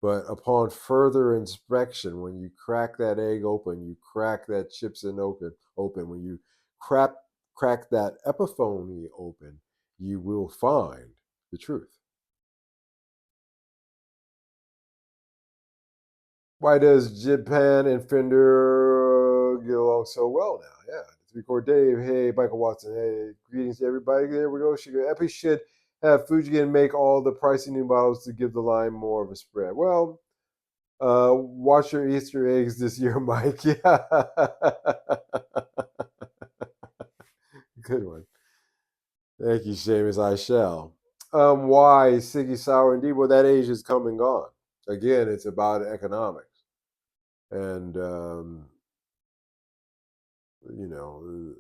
But upon further inspection, when you crack that egg open, you crack that chipson open, when you crack crack that epiphone open, you will find the truth. Why does Japan and Fender get along so well now? Yeah, it's Record Dave. Hey, Michael Watson. Hey, greetings to everybody. There we go. Epi should have Fujigen make all the pricey new models to give the line more of a spread. Well, watch your Easter eggs this year, Mike. Yeah. Good one. Thank you, Seamus. I shall. Why Siggy Sour indeed? Well, that age is come and gone. Again, it's about economics. And, you know,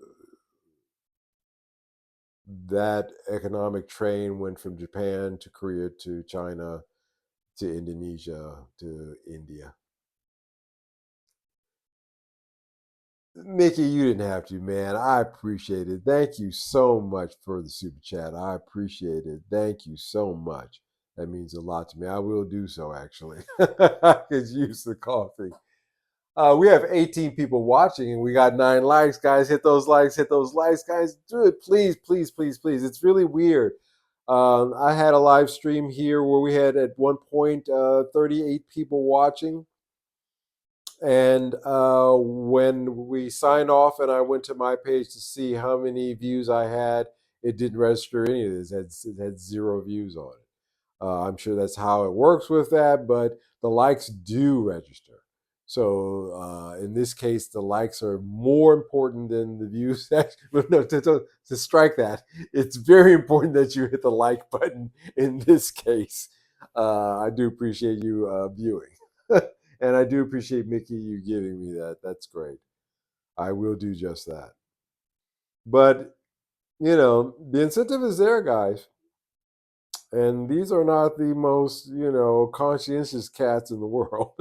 that economic train went from Japan to Korea to China to Indonesia to India. Mickey, you didn't have to, man. I appreciate it. Thank you so much for the super chat. I appreciate it. Thank you so much. That means a lot to me. I will do so, actually. I could use the coffee. We have 18 people watching and we got 9 likes, guys. Hit those likes, guys. Do it, please, please, please, please. It's really weird. I had a live stream here where we had at one point 38 people watching. And when we signed off and I went to my page to see how many views I had, it didn't register any of this. It had 0 views on it. I'm sure that's how it works with that, but the likes do register. So in this case, the likes are more important than the views. No, to strike that, it's very important that you hit the like button in this case. I do appreciate you viewing. And I do appreciate, Mickey, you giving me that. That's great. I will do just that. But, the incentive is there, guys. And these are not the most, conscientious cats in the world.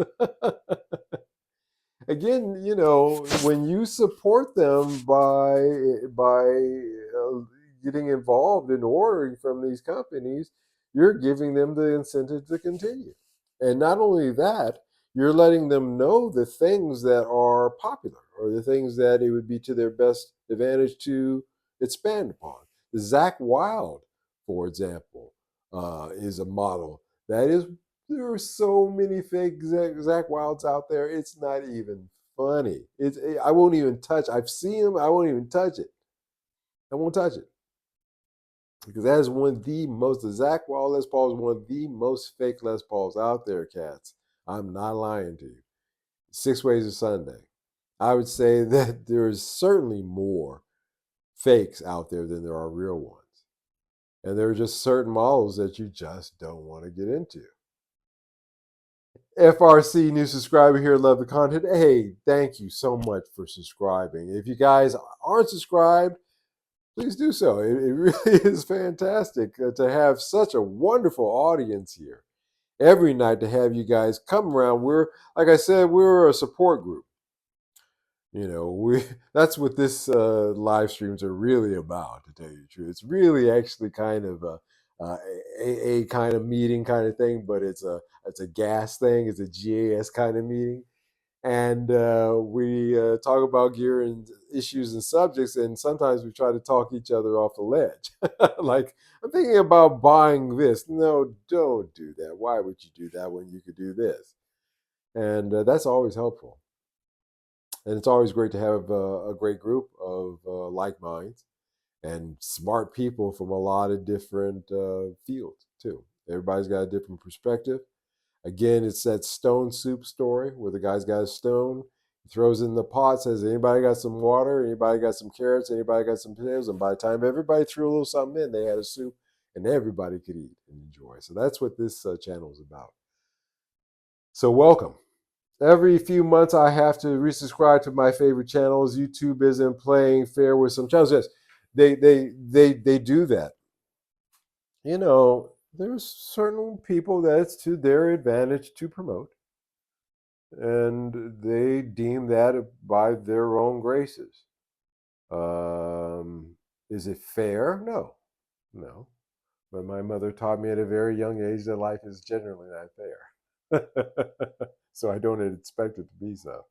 Again, when you support them by getting involved in ordering from these companies, you're giving them the incentive to continue. And not only that, you're letting them know the things that are popular or the things that it would be to their best advantage to expand upon. The Zach Wild, for example, is a model that is, there are so many fake Zach Wilds out there. It's not even funny. I won't even touch. I've seen them. I won't even touch it. I won't touch it because that is one of the most. The Zach Wall Les Paul is one of the most fake Les Pauls out there, cats. I'm not lying to you. Six Ways of Sunday. I would say that there is certainly more fakes out there than there are real ones. And there are just certain models that you just don't want to get into. FRC new subscriber here, love the content. Hey, thank you so much for subscribing. If you guys aren't subscribed, please do so. It really is fantastic to have such a wonderful audience here every night, to have you guys come around. We're, like I said, we're a support group. You know, we that's what this live streams are really about, to tell you the truth. It's really actually kind of a kind of meeting kind of thing, but it's a gas thing. It's a GAS kind of meeting, and we talk about gear and issues and subjects, and sometimes we try to talk each other off the ledge. Like, I'm thinking about buying this. No, don't do that. Why would you do that when you could do this? And that's always helpful. And it's always great to have a great group of like minds and smart people from a lot of different fields, too. Everybody's got a different perspective. Again, it's that stone soup story where the guy's got a stone, he throws it in the pot, says, anybody got some water? Anybody got some carrots? Anybody got some potatoes? And by the time everybody threw a little something in, they had a soup and everybody could eat and enjoy. So that's what this channel is about. So welcome. Every few months, I have to resubscribe to my favorite channels. YouTube isn't playing fair with some channels. Yes, they do that. You know, there's certain people that it's to their advantage to promote, and they deem that by their own graces. Is it fair? No, no. But my mother taught me at a very young age that life is generally not fair. So I don't expect it to be so.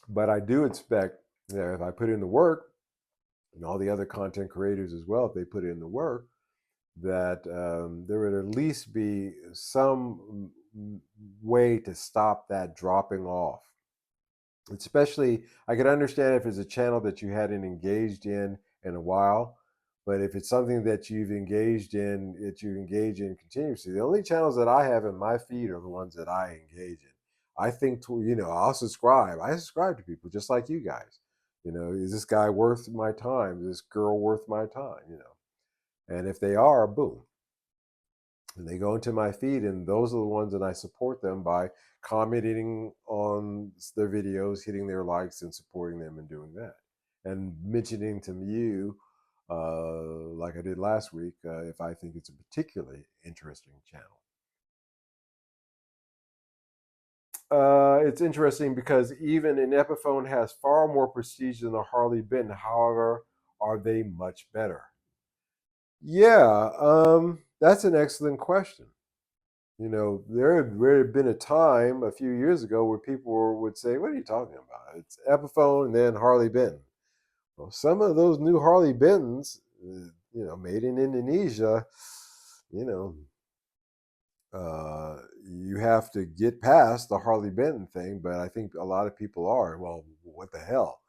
But I do expect that if I put in the work, and all the other content creators as well, if they put in the work, that there would at least be some way to stop that dropping off. Especially, I could understand if it's a channel that you hadn't engaged in a while, but if it's something that you've engaged in, that you engage in continuously, the only channels that I have in my feed are the ones that I engage in. I think, you know, I'll subscribe. I subscribe to people just like you guys. You know, is this guy worth my time? Is this girl worth my time? You know, and if they are, boom, and they go into my feed, and those are the ones that I support them by commenting on their videos, hitting their likes, and supporting them and doing that, and mentioning to you, like I did last week, if I think it's a particularly interesting channel. It's interesting because even an Epiphone has far more prestige than a Harley Benton. However, are they much better? Yeah, that's an excellent question. You know, there had been a time a few years ago where people would say, "What are you talking about? It's Epiphone and then Harley Benton." Well, some of those new Harley Bentons, you know, made in Indonesia, you know, you have to get past the Harley Benton thing. But I think a lot of people are. Well, what the hell?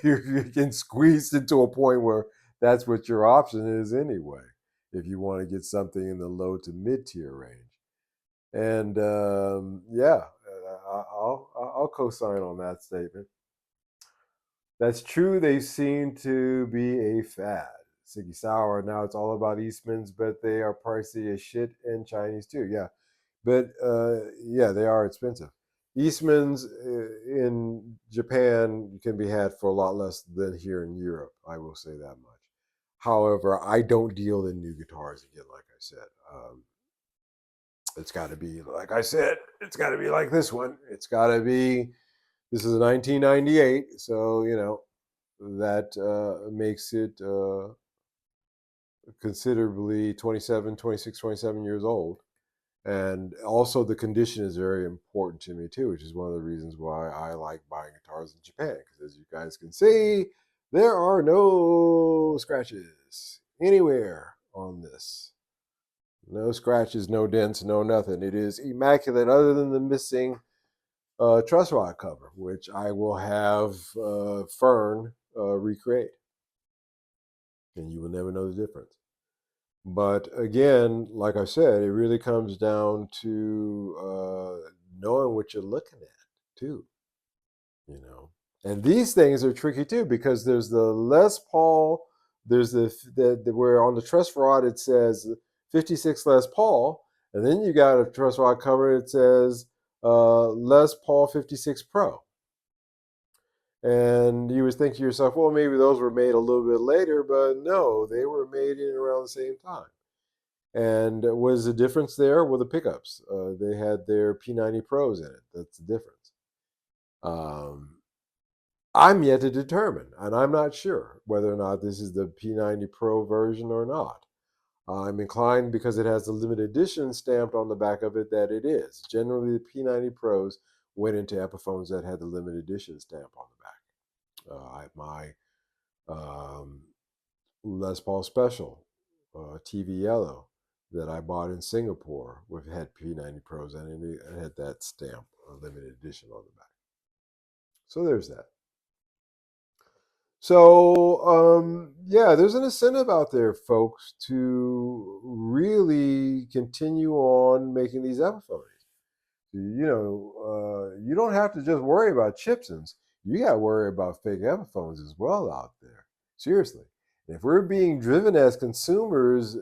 You're getting squeezed into a point where that's what your option is anyway. If you want to get something in the low to mid tier range. And yeah, I'll co-sign on that statement. That's true. They seem to be a fad. Siggy Sour. Now it's all about Eastmans, but they are pricey as shit, and Chinese too. Yeah, but yeah, they are expensive. Eastmans in Japan can be had for a lot less than here in Europe. I will say that much. However, I don't deal in new guitars again, like I said. It's got to be, like I said, it's got to be like this one. It's got to be, this is a 1998. So, you know, that makes it considerably 27, 26, 27 years old. And also the condition is very important to me too, which is one of the reasons why I like buying guitars in Japan. Because as you guys can see, there are no scratches anywhere on this. No scratches, no dents, no nothing. It is immaculate, other than the missing truss rod cover, which I will have Fern recreate, and you will never know the difference. But again, like I said, it really comes down to knowing what you're looking at too. You know, and these things are tricky too because there's the Les Paul, there's the where on the truss rod it says 56 Les Paul, and then you got a truss rod cover that says Les Paul 56 Pro. And you would think to yourself, well, maybe those were made a little bit later, but no, they were made in around the same time. And was the difference there? Well, the pickups. They had their P90 Pros in it. That's the difference. Um, I'm yet to determine, and I'm not sure whether or not this is the P90 Pro version or not. I'm inclined because it has the limited edition stamped on the back of it that it is. Generally, the P90 Pros went into Epiphones that had the limited edition stamp on the back. My um, Les Paul Special TV Yellow that I bought in Singapore with had P90 Pros and it had that stamp, limited edition on the back. So there's that. So yeah, there's an incentive out there, folks, to really continue on making these Epiphones. You don't have to just worry about chipsons. You got to worry about fake Epiphones as well out there. Seriously. If we're being driven as consumers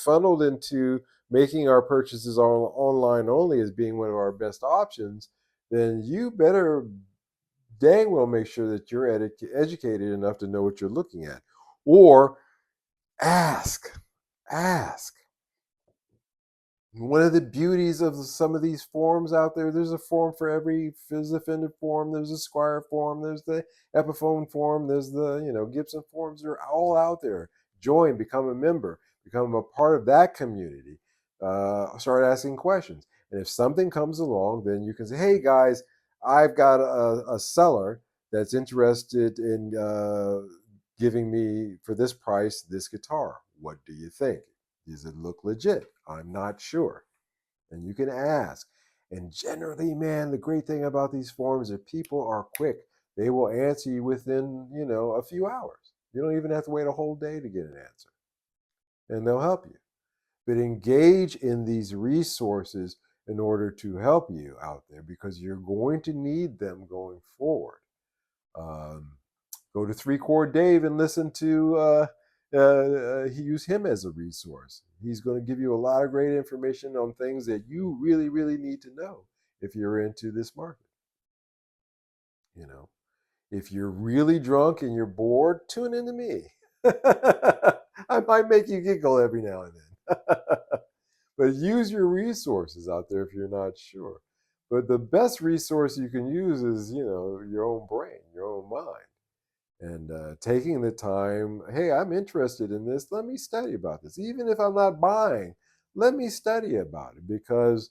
funneled into making our purchases online only as being one of our best options, then you better dang well make sure that you're educated enough to know what you're looking at. Or ask. Ask. One of the beauties of some of these forums out there's a forum for every. There's a Fender forum, there's a Squire forum, there's the Epiphone forum, there's the Gibson forums. They're all out there. Join, become a member, become a part of that community. Start asking questions, and if something comes along, then you can say, "Hey guys, I've got a seller that's interested in giving me for this price this guitar. What do you think? Does it look legit? I'm not sure." And you can ask. And generally, man, the great thing about these forums is people are quick. They will answer you within, a few hours. You don't even have to wait a whole day to get an answer. And they'll help you. But engage in these resources in order to help you out there because you're going to need them going forward. Go to 3 Chord Dave and listen to use him as a resource. He's going to give you a lot of great information on things that you really, really need to know if you're into this market. If you're really drunk and you're bored, tune into me. I might make you giggle every now and then. But use your resources out there if you're not sure. But the best resource you can use is, your own brain, your own mind. And taking the time, hey, I'm interested in this. Let me study about this. Even if I'm not buying, let me study about it because,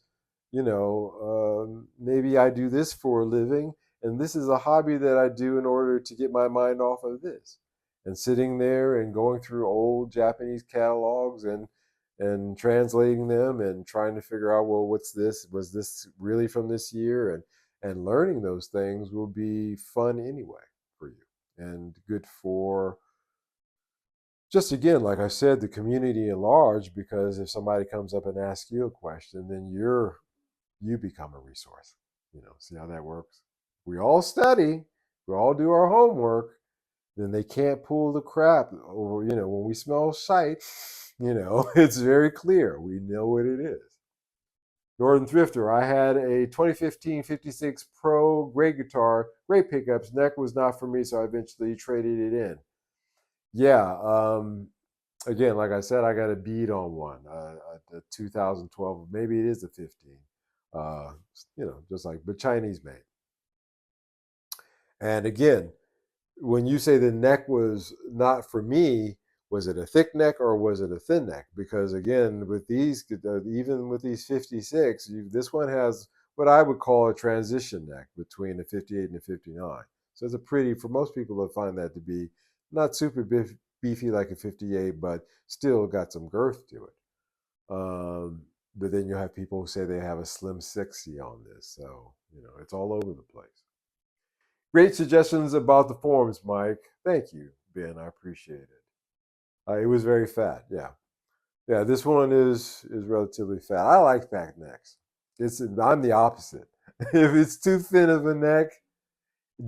maybe I do this for a living, and this is a hobby that I do in order to get my mind off of this. And sitting there and going through old Japanese catalogs and translating them and trying to figure out, well, what's this? Was this really from this year? And learning those things will be fun anyway for you and good for just again, like I said, the community at large. Because if somebody comes up and asks you a question, then you become a resource. See how that works? We all study, we all do our homework. Then they can't pull the crap over. When we smell shite, it's very clear. We know what it is. Northern Thrifter, I had a 2015 56 Pro, great guitar, great pickups. Neck was not for me, so I eventually traded it in. Yeah, again, like I said, I got a bead on one, a 2012, maybe it is a 15, uh, just like, but Chinese made. And again, when you say the neck was not for me, was it a thick neck or was it a thin neck? Because again, with these, even with these 56, this one has what I would call a transition neck between a 58 and a 59. So it's a pretty, for most people, they'll find that to be not super beefy like a 58, but still got some girth to it. But then you have people who say they have a slim 60 on this. So, it's all over the place. Great suggestions about the forms, Mike. Thank you, Ben. I appreciate it. It was very fat. Yeah. Yeah, this one is relatively fat. I like fat necks. I'm the opposite. If it's too thin of a neck,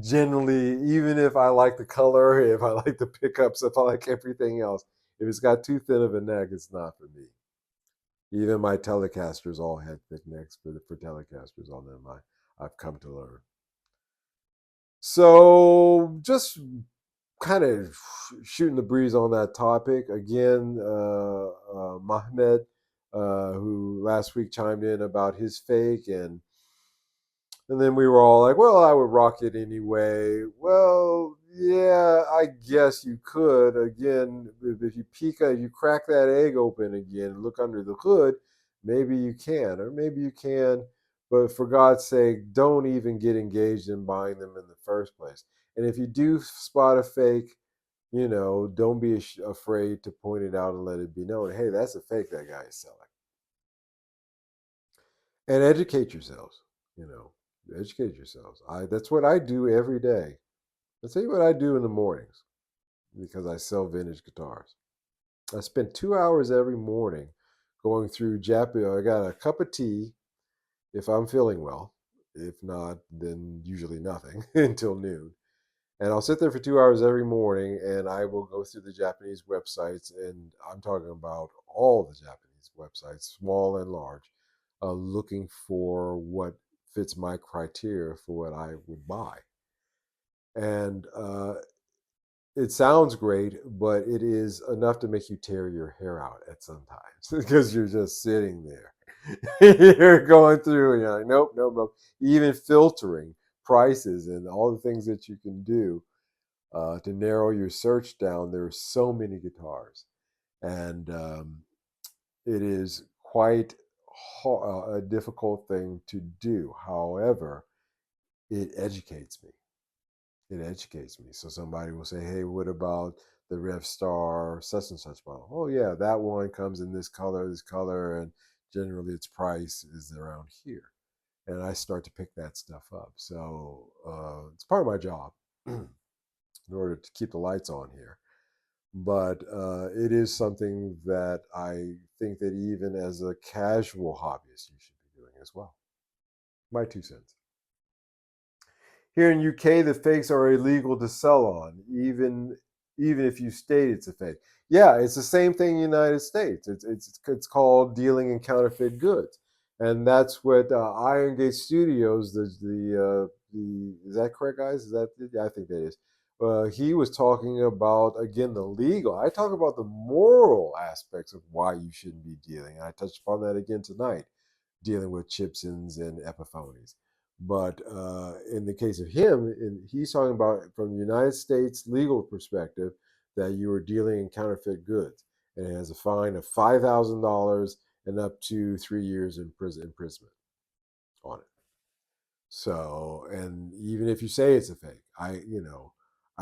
generally, even if I like the color, if I like the pickups, if I like everything else, if it's got too thin of a neck, it's not for me. Even my Telecasters all had thick necks for Telecasters on them. I've come to learn. So just kind of shooting the breeze on that topic again. Mohammed, who last week chimed in about his fake, and then we were all like, well, I would rock it anyway. Well, yeah, I guess you could. Again, if you crack that egg open again, look under the hood, maybe you can, or maybe you can. But for God's sake, don't even get engaged in buying them in the first place. And if you do spot a fake, don't be afraid to point it out and let it be known. Hey, that's a fake that guy is selling. And educate yourselves. You know, educate yourselves. That's what I do every day. I'll tell you what I do in the mornings because I sell vintage guitars. I spend 2 hours every morning going through Japanese. I got a cup of tea if I'm feeling well. If not, then usually nothing until noon. And I'll sit there for 2 hours every morning and I will go through the Japanese websites. And I'm talking about all the Japanese websites, small and large, looking for what fits my criteria for what I would buy. And it sounds great, but it is enough to make you tear your hair out at some times because you're just sitting there. You're going through and you're like, nope, nope, nope. Even filtering prices and all the things that you can do to narrow your search down. There are so many guitars, and it is quite a difficult thing to do. However, it educates me. It educates me. So somebody will say, "Hey, what about the Rev Star such and such model?" Oh yeah, that one comes in this color, and generally its price is around here. And I start to pick that stuff up. So it's part of my job in order to keep the lights on here. But it is something that I think that even as a casual hobbyist, you should be doing as well. My 2 cents. Here in UK, the fakes are illegal to sell on, even if you state it's a fake. Yeah, it's the same thing in the United States. It's called dealing in counterfeit goods, and that's what Iron Gate Studios, the is that correct, guys? Is that yeah? I think that is. He was talking about again the legal. I talk about the moral aspects of why you shouldn't be dealing. And I touched upon that again tonight, dealing with chipsons and Epiphones. But in the case of him, he's talking about from the United States legal perspective that you are dealing in counterfeit goods, and it has a fine of $5,000 and up to 3 years in imprisonment on it. So, and even if you say it's a fake, I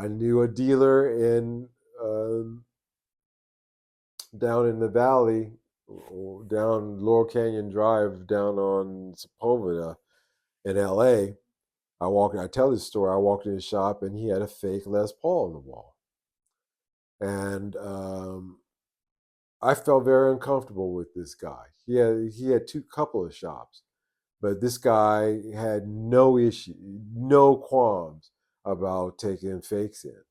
knew a dealer in down in the valley, down Laurel Canyon Drive, down on Sepulveda in LA. I tell this story. I walked in his shop and he had a fake Les Paul on the wall. And I felt very uncomfortable with this guy. He had two couple of shops, but this guy had no issue, no qualms about taking fakes in.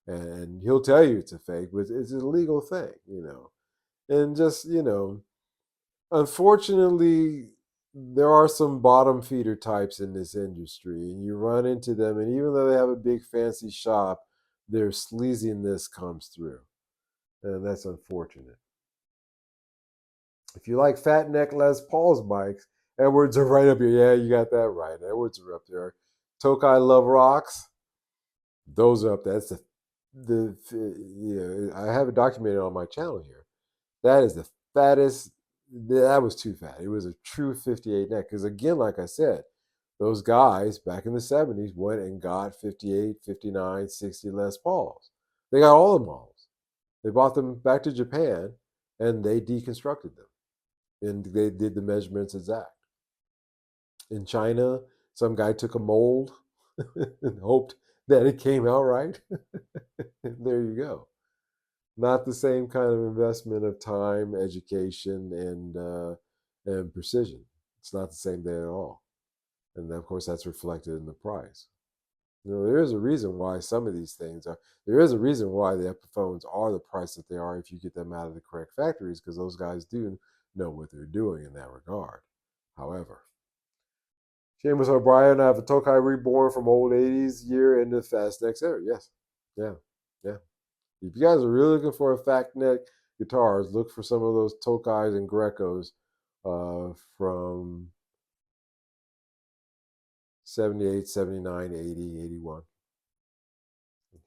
And he'll tell you it's a fake, but it's a legal thing. And just, unfortunately, there are some bottom feeder types in this industry, and you run into them, and even though they have a big fancy shop, their sleaziness comes through, and that's unfortunate. If you like fat neck Les Paul's bikes, Edwards are right up here. Yeah, you got that right. Edwards are up there. Tokai Love Rocks, those are up there. That's the yeah. I have it documented on my channel here. That is the fattest. That was too fat. It was a true 58 neck. Because again, like I said, those guys back in the 70s went and got 58, 59, 60 Les Pauls. They got all the models. They brought them back to Japan and they deconstructed them. and they did the measurements exact. In China, some guy took a mold and hoped that it came out right. There you go. Not the same kind of investment of time, education, and precision. It's not the same thing at all. And of course, that's reflected in the price. There is a reason why some of these things are. There is a reason why the Epiphones are the price that they are if you get them out of the correct factories, because those guys do know what they're doing in that regard. However, Seamus O'Brien, I have a Tokai Reborn from old 80s year into Fast Next era. Yes. Yeah. Yeah. If you guys are really looking for a fat neck guitars, look for some of those Tokais and Grecos from 78, 79, 80, 81.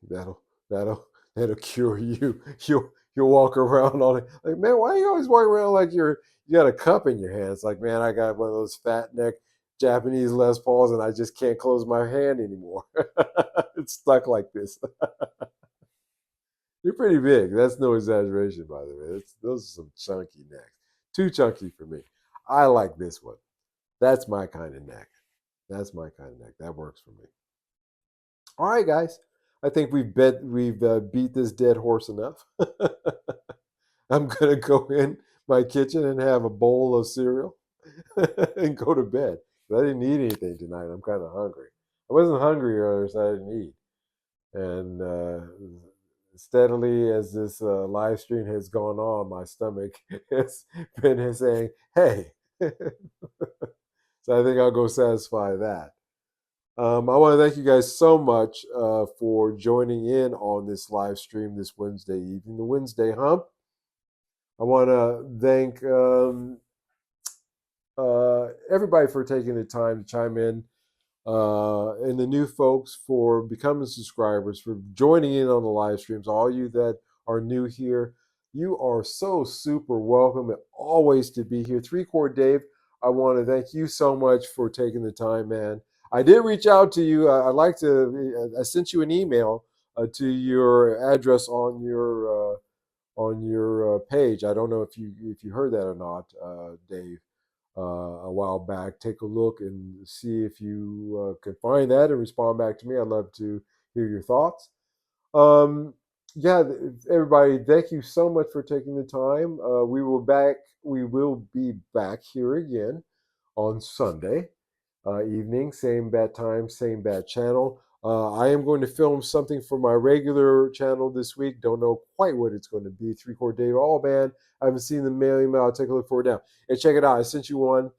That'll that'll that'll cure you. You'll walk around on it like, man, why are you always walking around like you got a cup in your hand? It's like, man, I got one of those fat neck Japanese Les Pauls and I just can't close my hand anymore. It's stuck like this. You're pretty big. That's no exaggeration, by the way. Those are some chunky necks. Too chunky for me. I like this one. That's my kind of neck. That's my kind of neck. That works for me. All right, guys. I think we've beat this dead horse enough. I'm gonna go in my kitchen and have a bowl of cereal and go to bed. I didn't eat anything tonight. I'm kind of hungry. I wasn't hungry earlier, so I didn't eat. And steadily as this live stream has gone on, my stomach has been saying, "Hey." So I think I'll go satisfy that. I want to thank you guys so much for joining in on this live stream this Wednesday evening, the Wednesday Hump. I want to thank everybody for taking the time to chime in, and the new folks for becoming subscribers, for joining in on the live streams. All you that are new here, you are so super welcome and always to be here. 3-Chord Dave, I want to thank you so much for taking the time, man. I did reach out to you. I'd like to. I sent you an email to your address on your page. I don't know if you heard that or not, Dave. A while back. Take a look and see if you can find that and respond back to me. I'd love to hear your thoughts. Um, yeah, everybody, thank you so much for taking the time. We will back. We will be back here again on Sunday evening, same bad time, same bad channel. I am going to film something for my regular channel this week. Don't know quite what it's going to be. 3-Chord Dave All Band. I haven't seen the mail email. I'll take a look for it now. And check it out. I sent you one.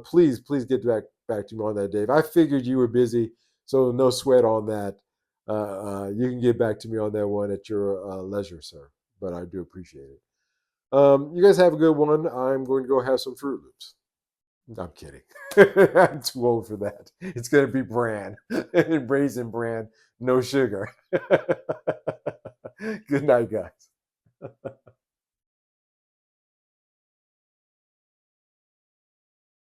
Please get back to me on that, Dave. I figured you were busy, so no sweat on that. You can get back to me on that one at your leisure, sir. But I do appreciate it. You guys have a good one. I'm going to go have some Fruit Loops. I'm kidding. I'm too old for that. It's going to be bran, raisin bran, no sugar. Good night, guys.